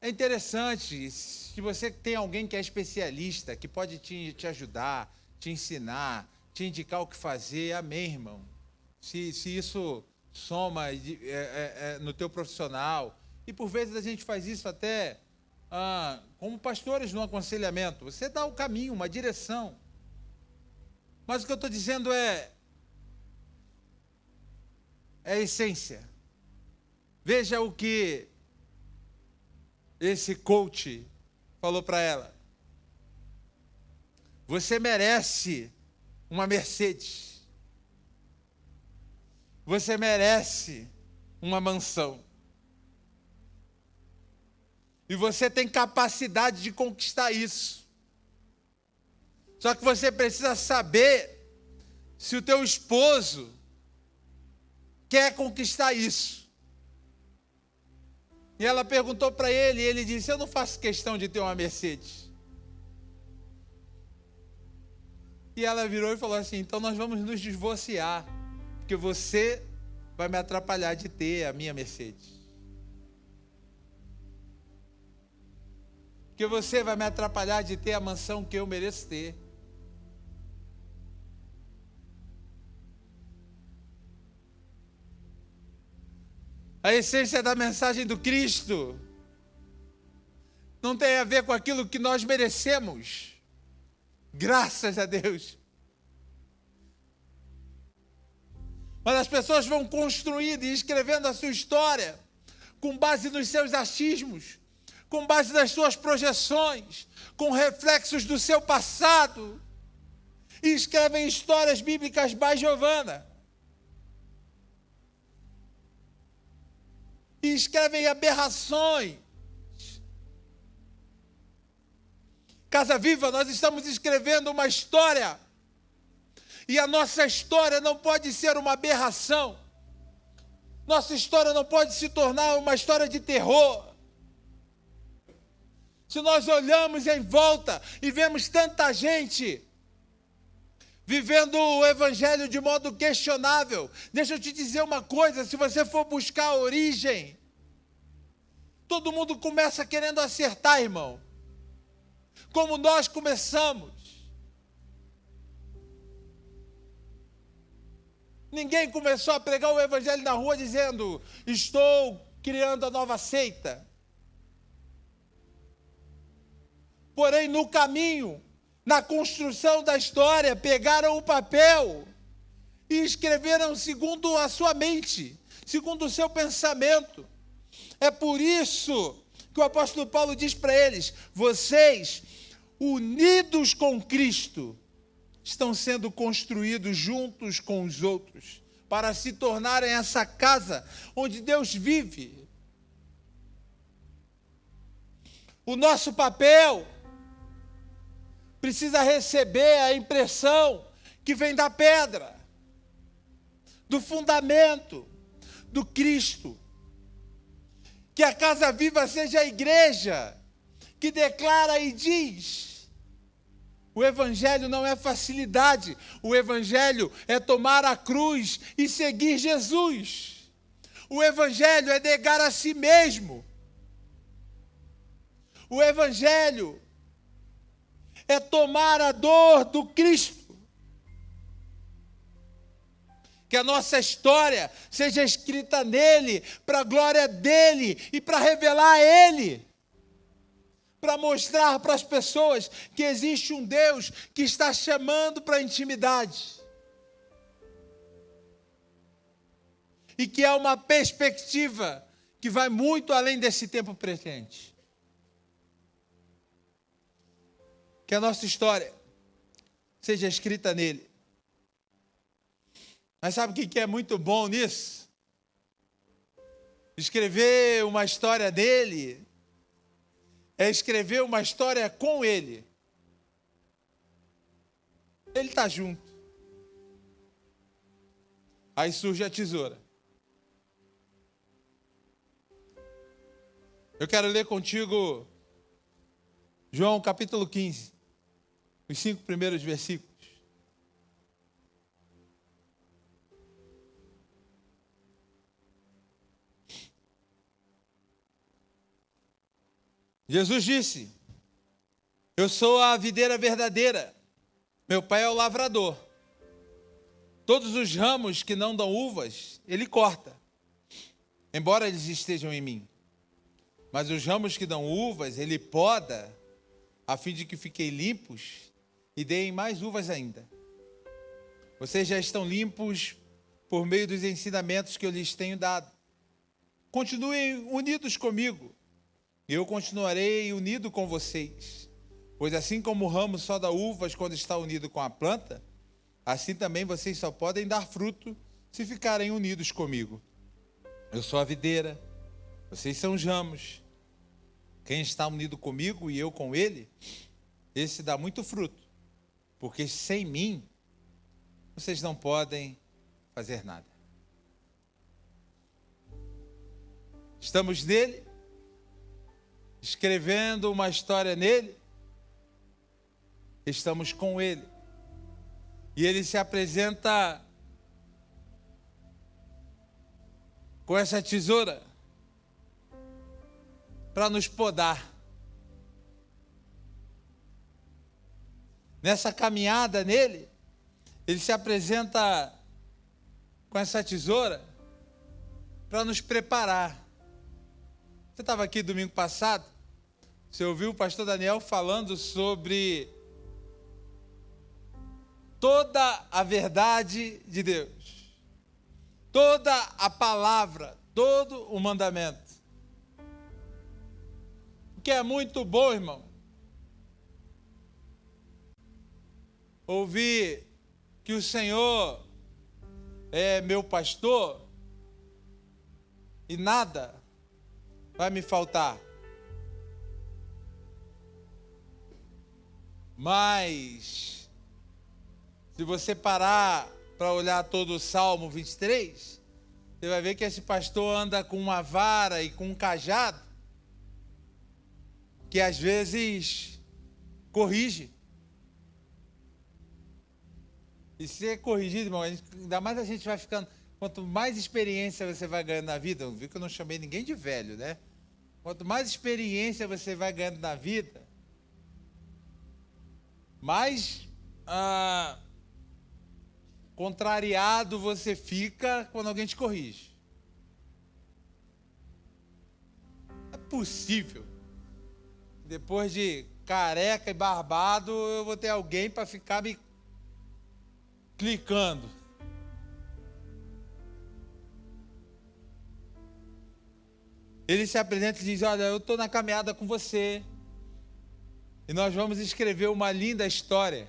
É interessante, se você tem alguém que é especialista, que pode te ajudar, te ensinar, te indicar o que fazer, amém, irmão. Se isso soma no teu profissional, e por vezes a gente faz isso até como pastores no aconselhamento, você dá o caminho, uma direção. Mas o que eu estou dizendo é a essência. Veja o que esse coach falou para ela. Você merece uma Mercedes. Você merece uma mansão. E você tem capacidade de conquistar isso. Só que você precisa saber se o teu esposo quer conquistar isso. E ela perguntou para ele, e ele disse, eu não faço questão de ter uma Mercedes. E ela virou e falou assim, então nós vamos nos divorciar, porque você vai me atrapalhar de ter a minha Mercedes. Porque você vai me atrapalhar de ter a mansão que eu mereço ter. A essência da mensagem do Cristo não tem a ver com aquilo que nós merecemos. Graças a Deus. Mas as pessoas vão construindo e escrevendo a sua história com base nos seus achismos, com base nas suas projeções, com reflexos do seu passado, e escrevem histórias bíblicas bajovana. E escrevem aberrações. Casa Viva, nós estamos escrevendo uma história. E a nossa história não pode ser uma aberração. Nossa história não pode se tornar uma história de terror. Se nós olhamos em volta e vemos tanta gente vivendo o evangelho de modo questionável, deixa eu te dizer uma coisa, se você for buscar a origem, todo mundo começa querendo acertar, irmão. Como nós começamos. Ninguém começou a pregar o evangelho na rua dizendo, estou criando a nova seita. Porém, no caminho, na construção da história, pegaram o papel e escreveram segundo a sua mente, segundo o seu pensamento. É por isso que o apóstolo Paulo diz para eles, vocês, unidos com Cristo, estão sendo construídos juntos com os outros, para se tornarem essa casa onde Deus vive. O nosso papel precisa receber a impressão que vem da pedra, do fundamento, do Cristo. Que a Casa Viva seja a igreja que declara e diz, o evangelho não é facilidade, o evangelho é tomar a cruz e seguir Jesus. O evangelho é negar a si mesmo. O evangelho é tomar a dor do Cristo. Que a nossa história seja escrita nele, para a glória dele e para revelar a ele. Para mostrar para as pessoas que existe um Deus que está chamando para a intimidade. E que é uma perspectiva que vai muito além desse tempo presente. Que a nossa história seja escrita nele. Mas sabe o que é muito bom nisso? Escrever uma história dele é escrever uma história com Ele. Ele está junto. Aí surge a tesoura. Eu quero ler contigo João capítulo 15, os 5 primeiros versículos. Jesus disse: eu sou a videira verdadeira, meu pai é o lavrador. Todos os ramos que não dão uvas, ele corta, embora eles estejam em mim. Mas os ramos que dão uvas, ele poda, a fim de que fiquem limpos e deem mais uvas ainda. Vocês já estão limpos por meio dos ensinamentos que eu lhes tenho dado. Continuem unidos comigo, e eu continuarei unido com vocês. Pois assim como o ramo só dá uvas quando está unido com a planta, assim também vocês só podem dar fruto se ficarem unidos comigo. Eu sou a videira, vocês são os ramos. Quem está unido comigo e eu com ele, esse dá muito fruto, porque sem mim, vocês não podem fazer nada. Estamos nele, escrevendo uma história nele, estamos com ele. E ele se apresenta com essa tesoura para nos podar. Nessa caminhada nele, ele se apresenta com essa tesoura para nos preparar. Você estava aqui domingo passado, você ouviu o pastor Daniel falando sobre toda a verdade de Deus, toda a palavra, todo o mandamento. O que é muito bom, irmão, ouvir que o Senhor é meu pastor e nada vai me faltar. Mas se você parar para olhar todo o Salmo 23, você vai ver que esse pastor anda com uma vara e com um cajado, que às vezes corrige. E ser corrigido, irmão, ainda mais a gente vai ficando, quanto mais experiência você vai ganhando na vida, viu que eu não chamei ninguém de velho, né? Quanto mais experiência você vai ganhando na vida, mais contrariado você fica quando alguém te corrige. É possível. Depois de careca e barbado, eu vou ter alguém para ficar me clicando. Ele se apresenta e diz: olha, eu estou na caminhada com você. E nós vamos escrever uma linda história.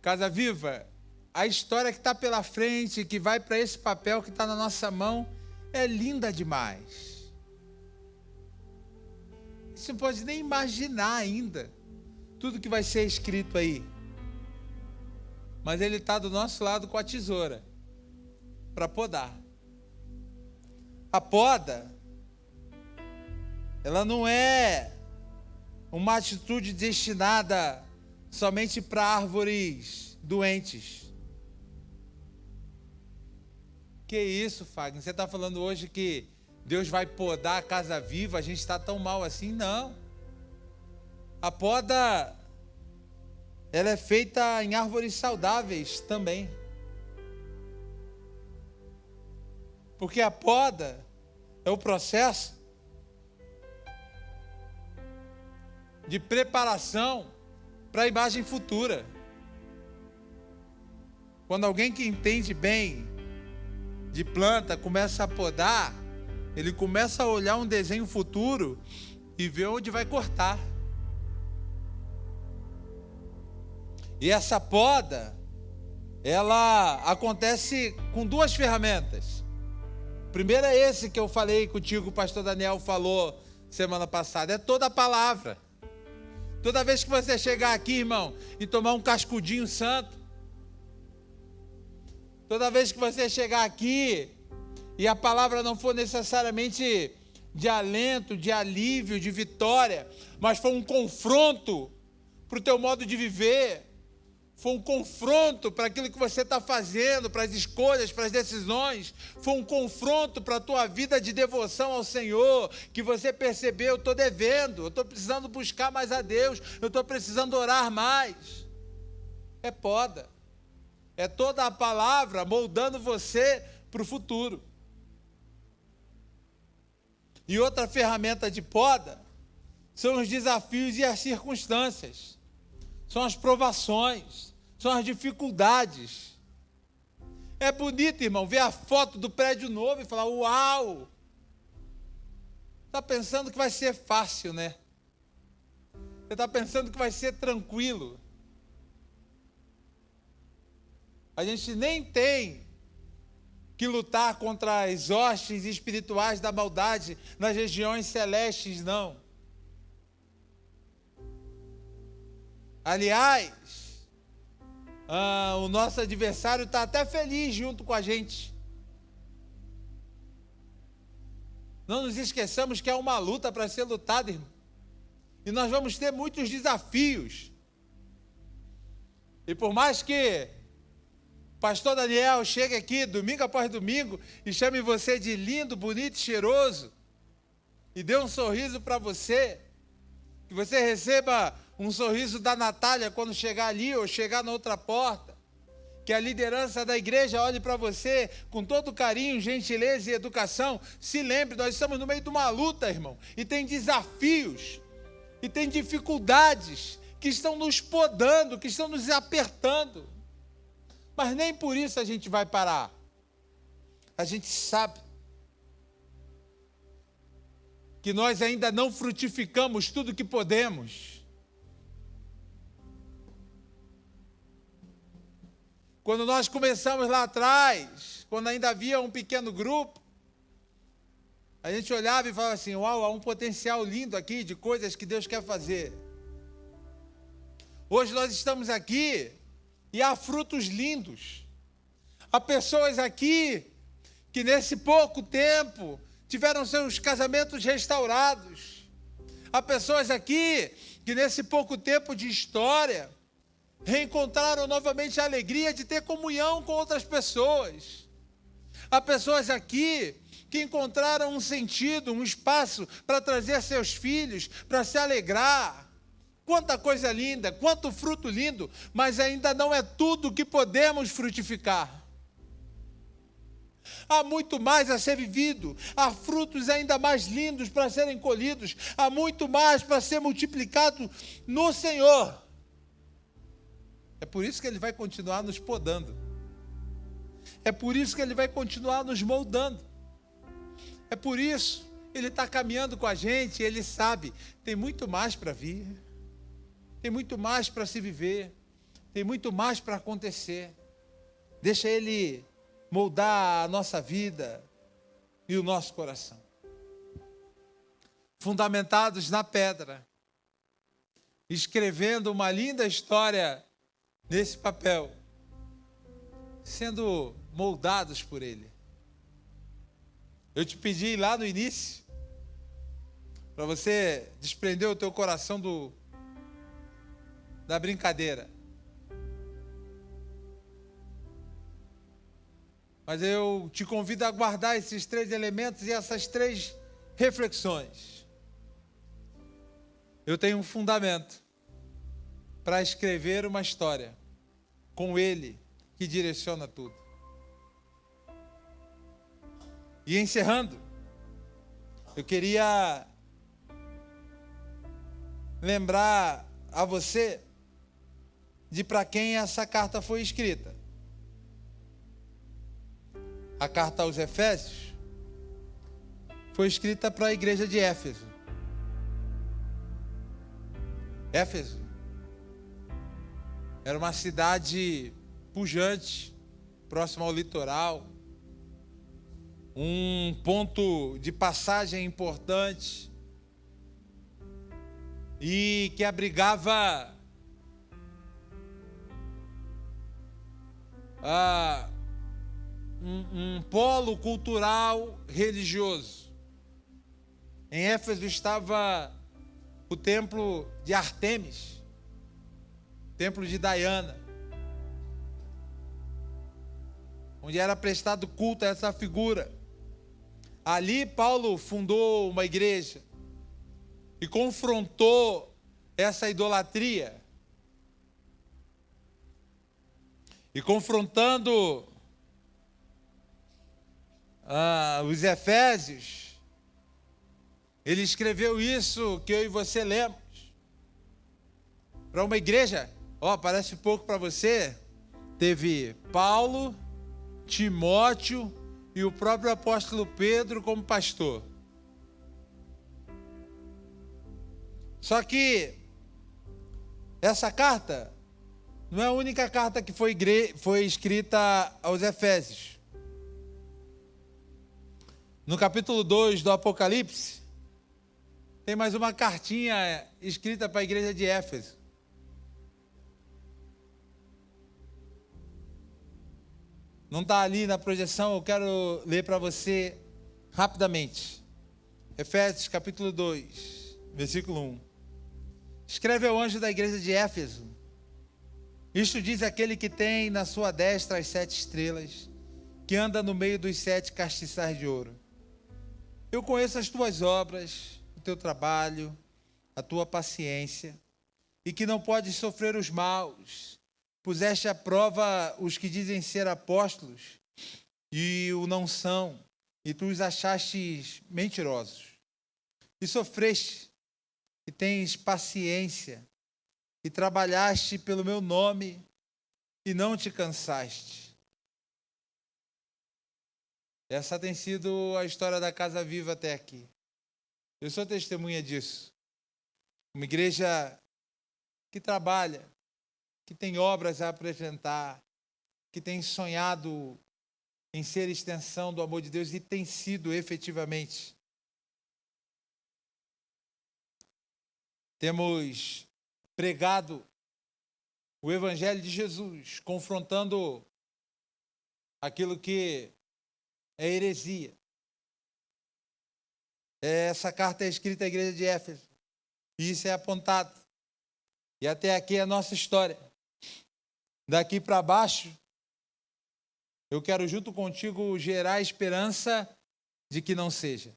Casa Viva, a história que está pela frente, que vai para esse papel que está na nossa mão, é linda demais. Você não pode nem imaginar ainda tudo que vai ser escrito aí. Mas ele está do nosso lado com a tesoura para podar. A poda, ela não é uma atitude destinada somente para árvores doentes. Que isso, Fagner? Você está falando hoje que Deus vai podar a Casa Viva, a gente está tão mal assim? Não. A poda, ela é feita em árvores saudáveis também. Porque a poda é o processo de preparação para a imagem futura. Quando alguém que entende bem de planta começa a podar, ele começa a olhar um desenho futuro e ver onde vai cortar. E essa poda, ela acontece com duas ferramentas. Primeiro é esse que eu falei contigo, o pastor Daniel falou semana passada, é toda a palavra. Toda vez que você chegar aqui, irmão, e tomar um cascudinho santo, toda vez que você chegar aqui e a palavra não for necessariamente de alento, de alívio, de vitória, mas for um confronto para o teu modo de viver, foi um confronto para aquilo que você está fazendo, para as escolhas, para as decisões, foi um confronto para a tua vida de devoção ao Senhor, que você percebeu, eu estou devendo, eu estou precisando buscar mais a Deus, eu estou precisando orar mais. É poda, é toda a palavra moldando você para o futuro. E outra ferramenta de poda são os desafios e as circunstâncias. São as provações, são as dificuldades. É bonito, irmão, ver a foto do prédio novo e falar, uau! Está pensando que vai ser fácil, né? Você está pensando que vai ser tranquilo. A gente nem tem que lutar contra as hostes espirituais da maldade nas regiões celestes, não. Aliás, o nosso adversário está até feliz junto com a gente. Não nos esqueçamos que é uma luta para ser lutada, irmão. E nós vamos ter muitos desafios. E por mais que o pastor Daniel chegue aqui domingo após domingo e chame você de lindo, bonito e cheiroso, e dê um sorriso para você, que você receba um sorriso da Natália quando chegar ali ou chegar na outra porta, que a liderança da igreja olhe para você com todo carinho, gentileza e educação. Se lembre, nós estamos no meio de uma luta, irmão, e tem desafios, e tem dificuldades que estão nos podando, que estão nos apertando, mas nem por isso a gente vai parar. A gente sabe que nós ainda não frutificamos tudo que podemos. Quando nós começamos lá atrás, quando ainda havia um pequeno grupo, a gente olhava e falava assim, uau, há um potencial lindo aqui de coisas que Deus quer fazer. Hoje nós estamos aqui e há frutos lindos. Há pessoas aqui que nesse pouco tempo tiveram seus casamentos restaurados. Há pessoas aqui que nesse pouco tempo de história reencontraram novamente a alegria de ter comunhão com outras pessoas. Há pessoas aqui que encontraram um sentido, um espaço para trazer seus filhos, para se alegrar. Quanta coisa linda, quanto fruto lindo, mas ainda não é tudo que podemos frutificar. Há muito mais a ser vivido, há frutos ainda mais lindos para serem colhidos, há muito mais para ser multiplicado no Senhor. É por isso que Ele vai continuar nos podando. É por isso que Ele vai continuar nos moldando. É por isso que Ele está caminhando com a gente, e Ele sabe, tem muito mais para vir, tem muito mais para se viver, tem muito mais para acontecer. Deixa Ele moldar a nossa vida e o nosso coração. Fundamentados na pedra, escrevendo uma linda história nesse papel, sendo moldados por Ele. Eu te pedi lá no início, para você desprender o teu coração da brincadeira. Mas eu te convido a guardar esses 3 elementos e essas 3 reflexões. Eu tenho um fundamento para escrever uma história com Ele que direciona tudo. E encerrando, eu queria lembrar a você de para quem essa carta foi escrita. A carta aos Efésios foi escrita para a igreja de Éfeso. Éfeso era uma cidade pujante, próxima ao litoral, um ponto de passagem importante, e que abrigava um polo cultural religioso. Em Éfeso estava o templo de Ártemis, templo de Diana, onde era prestado culto a essa figura. Ali Paulo fundou uma igreja e confrontou essa idolatria. E confrontando os Efésios, ele escreveu isso que eu e você lemos. Para uma igreja, parece pouco para você, teve Paulo, Timóteo e o próprio apóstolo Pedro como pastor. Só que essa carta não é a única carta que foi escrita aos Efésios. No capítulo 2 do Apocalipse, tem mais uma cartinha escrita para a igreja de Éfeso. Não está ali na projeção, eu quero ler para você rapidamente. Efésios capítulo 2, versículo 1. Escreve ao anjo da igreja de Éfeso: isto diz aquele que tem na sua destra as 7 estrelas, que anda no meio dos 7 castiçais de ouro. Eu conheço as tuas obras, o teu trabalho, a tua paciência, e que não podes sofrer os maus. Puseste à prova os que dizem ser apóstolos e o não são, e tu os achastes mentirosos. E sofreste, e tens paciência, e trabalhaste pelo meu nome, e não te cansaste. Essa tem sido a história da Casa Viva até aqui. Eu sou testemunha disso. Uma igreja que trabalha, que tem obras a apresentar, que tem sonhado em ser extensão do amor de Deus e tem sido efetivamente. Temos pregado o Evangelho de Jesus, confrontando aquilo que é heresia. Essa carta é escrita à igreja de Éfeso, e isso é apontado. E até aqui é a nossa história. Daqui para baixo, eu quero junto contigo gerar a esperança de que não seja.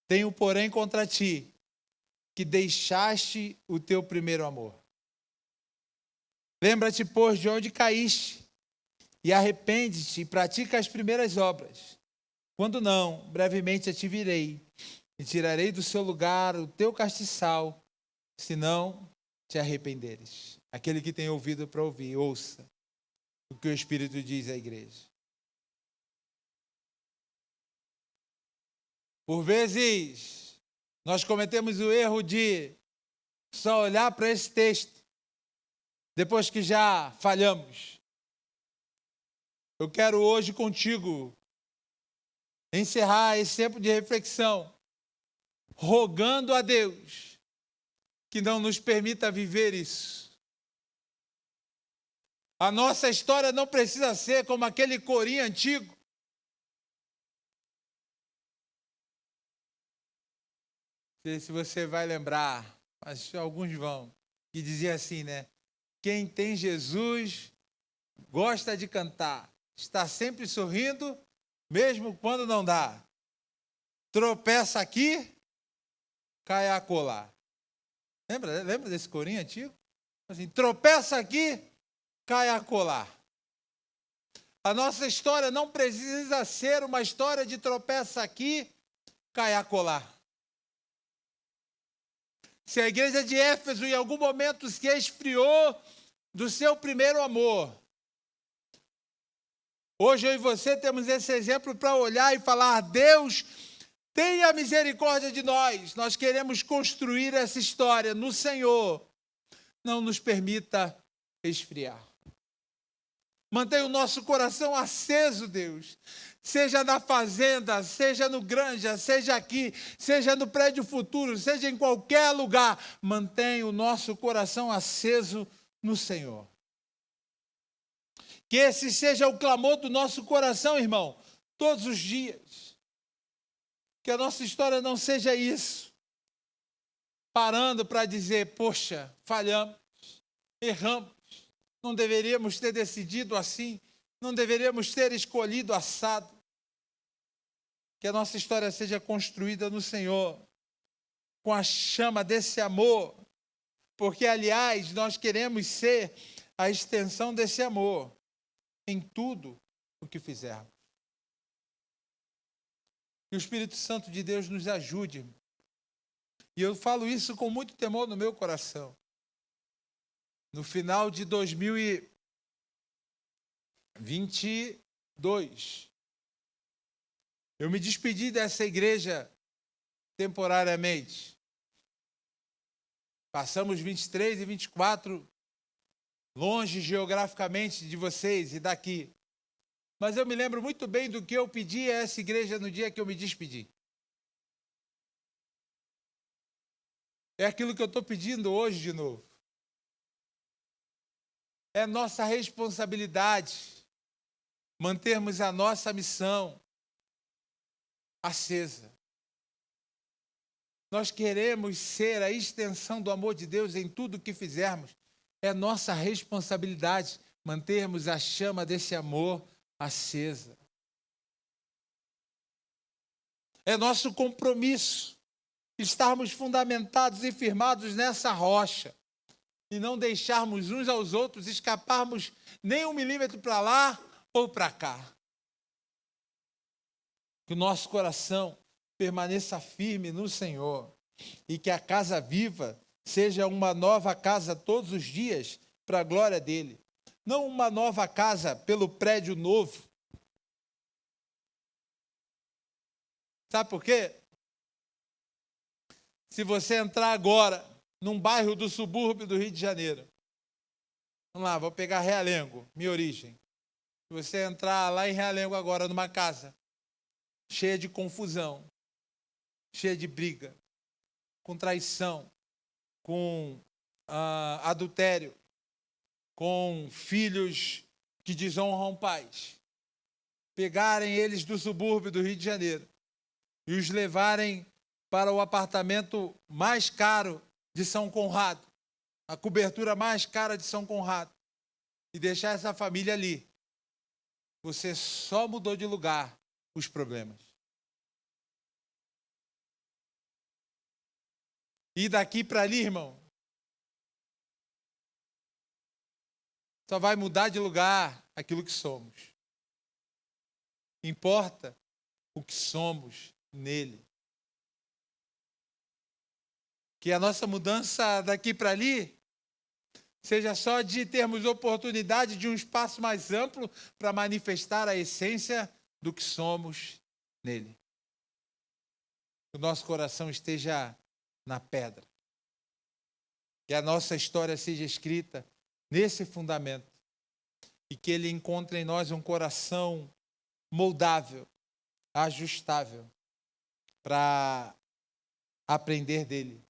Tenho, porém, contra ti, que deixaste o teu primeiro amor. Lembra-te, pois, de onde caíste, e arrepende-te e pratica as primeiras obras. Quando não, brevemente te virei, e tirarei do seu lugar o teu castiçal, se não te arrependeres. Aquele que tem ouvido para ouvir, ouça o que o Espírito diz à igreja. Por vezes, nós cometemos o erro de só olhar para esse texto, depois que já falhamos. Eu quero hoje contigo encerrar esse tempo de reflexão, rogando a Deus que não nos permita viver isso. A nossa história não precisa ser como aquele corinho antigo. Não sei se você vai lembrar, mas alguns vão, que dizia assim, né? Quem tem Jesus gosta de cantar, está sempre sorrindo, mesmo quando não dá. Tropeça aqui, cai acolá. Lembra desse corinho antigo? Assim, tropeça aqui, cai acolá. A nossa história não precisa ser uma história de tropeça aqui, cai acolá. Se a igreja de Éfeso em algum momento se esfriou do seu primeiro amor, hoje eu e você temos esse exemplo para olhar e falar: Deus, tenha misericórdia de nós. Nós queremos construir essa história no Senhor. Não nos permita esfriar. Mantenha o nosso coração aceso, Deus. Seja na fazenda, seja no granja, seja aqui, seja no prédio futuro, seja em qualquer lugar. Mantenha o nosso coração aceso no Senhor. Que esse seja o clamor do nosso coração, irmão, todos os dias. Que a nossa história não seja isso. Parando para dizer, poxa, falhamos, erramos. Não deveríamos ter decidido assim. Não deveríamos ter escolhido assado. Que a nossa história seja construída no Senhor, com a chama desse amor. Porque, aliás, nós queremos ser a extensão desse amor em tudo o que fizermos. Que o Espírito Santo de Deus nos ajude. E eu falo isso com muito temor no meu coração. No final de 2022, eu me despedi dessa igreja temporariamente. Passamos 23 e 24 longe geograficamente de vocês e daqui. Mas eu me lembro muito bem do que eu pedi a essa igreja no dia que eu me despedi. É aquilo que eu estou pedindo hoje de novo. É nossa responsabilidade mantermos a nossa missão acesa. Nós queremos ser a extensão do amor de Deus em tudo que fizermos. É nossa responsabilidade mantermos a chama desse amor acesa. É nosso compromisso estarmos fundamentados e firmados nessa rocha e não deixarmos uns aos outros escaparmos nem 1 milímetro para lá ou para cá. Que o nosso coração permaneça firme no Senhor e que a casa viva seja uma nova casa todos os dias para a glória dele. Não uma nova casa pelo prédio novo. Sabe por quê? Se você entrar agora num bairro do subúrbio do Rio de Janeiro, vamos lá, vou pegar Realengo, minha origem. Se você entrar lá em Realengo agora numa casa cheia de confusão, cheia de briga, com traição, com adultério, com filhos que desonram pais, pegarem eles do subúrbio do Rio de Janeiro e os levarem para o apartamento mais caro de São Conrado, a cobertura mais cara de São Conrado, e deixar essa família ali, você só mudou de lugar os problemas. E daqui para ali, irmão, só vai mudar de lugar aquilo que somos. Importa o que somos nele. Que a nossa mudança daqui para ali seja só de termos oportunidade de um espaço mais amplo para manifestar a essência do que somos nele. Que o nosso coração esteja na pedra. Que a nossa história seja escrita nesse fundamento. E que ele encontre em nós um coração moldável, ajustável, para aprender dele.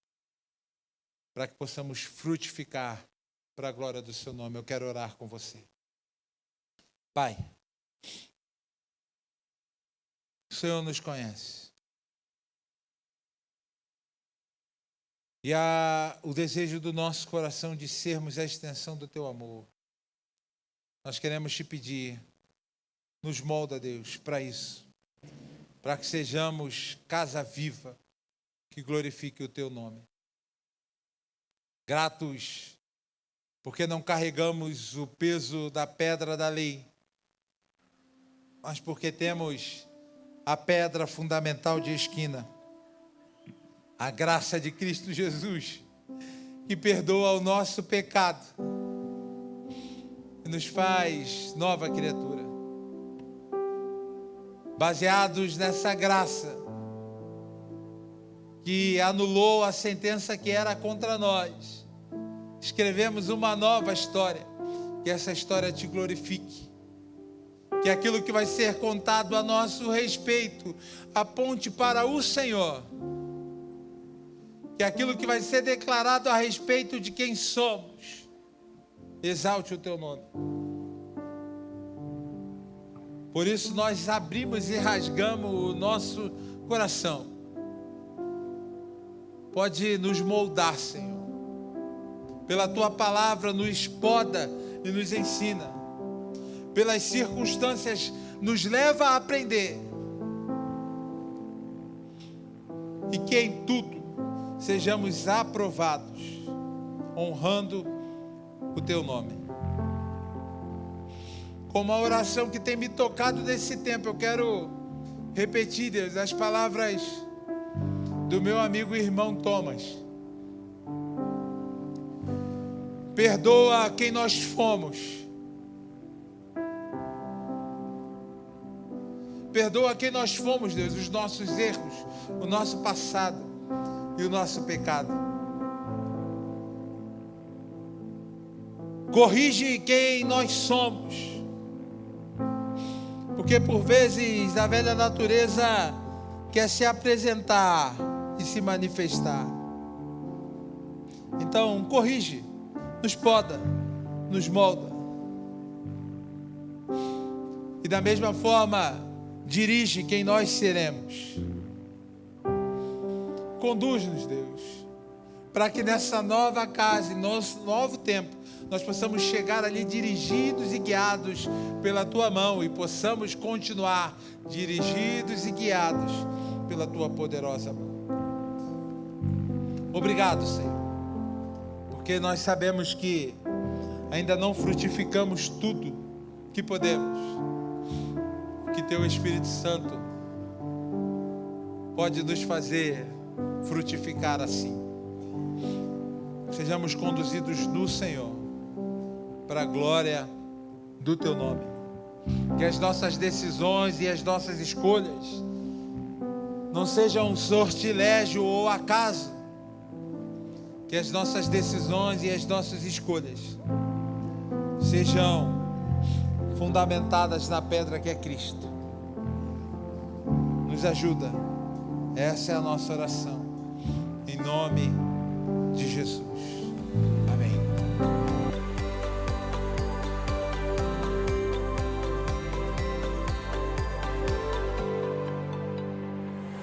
Para que possamos frutificar para a glória do seu nome. Eu quero orar com você. Pai, o Senhor nos conhece. E há o desejo do nosso coração de sermos a extensão do teu amor. Nós queremos te pedir, nos molda, Deus, para isso. Para que sejamos casa viva que glorifique o teu nome. Gratos, porque não carregamos o peso da pedra da lei, mas porque temos a pedra fundamental de esquina, a graça de Cristo Jesus, que perdoa o nosso pecado e nos faz nova criatura. Baseados nessa graça, que anulou a sentença que era contra nós, escrevemos uma nova história, que essa história te glorifique, Que aquilo que vai ser contado a nosso respeito aponte para o Senhor. Que aquilo que vai ser declarado a respeito de quem somos, exalte o teu nome. Por isso nós abrimos e rasgamos o nosso coração. Pode nos moldar, Senhor. Pela tua palavra nos poda e nos ensina. Pelas circunstâncias nos leva a aprender. E que em tudo sejamos aprovados, honrando o teu nome. Como a oração que tem me tocado nesse tempo, eu quero repetir, Deus, as palavras do meu amigo e irmão Thomas. Perdoa quem nós fomos. Perdoa quem nós fomos, Deus, os nossos erros, o nosso passado e o nosso pecado. Corrige quem nós somos, porque por vezes a velha natureza quer se apresentar e se manifestar. Então corrige, nos poda, nos molda. E da mesma forma dirige quem nós seremos. Conduz-nos, Deus, para que nessa nova casa, nosso novo tempo, nós possamos chegar ali dirigidos e guiados pela Tua mão e possamos continuar dirigidos e guiados pela Tua poderosa mão. Obrigado, Senhor, porque nós sabemos que ainda não frutificamos tudo que podemos, que Teu Espírito Santo pode nos fazer frutificar assim. Sejamos conduzidos no Senhor, para a glória do Teu nome. Que as nossas decisões e as nossas escolhas não sejam um sortilégio ou acaso. Que as nossas decisões e as nossas escolhas sejam fundamentadas na pedra que é Cristo. Nos ajuda. Essa é a nossa oração. Em nome de Jesus.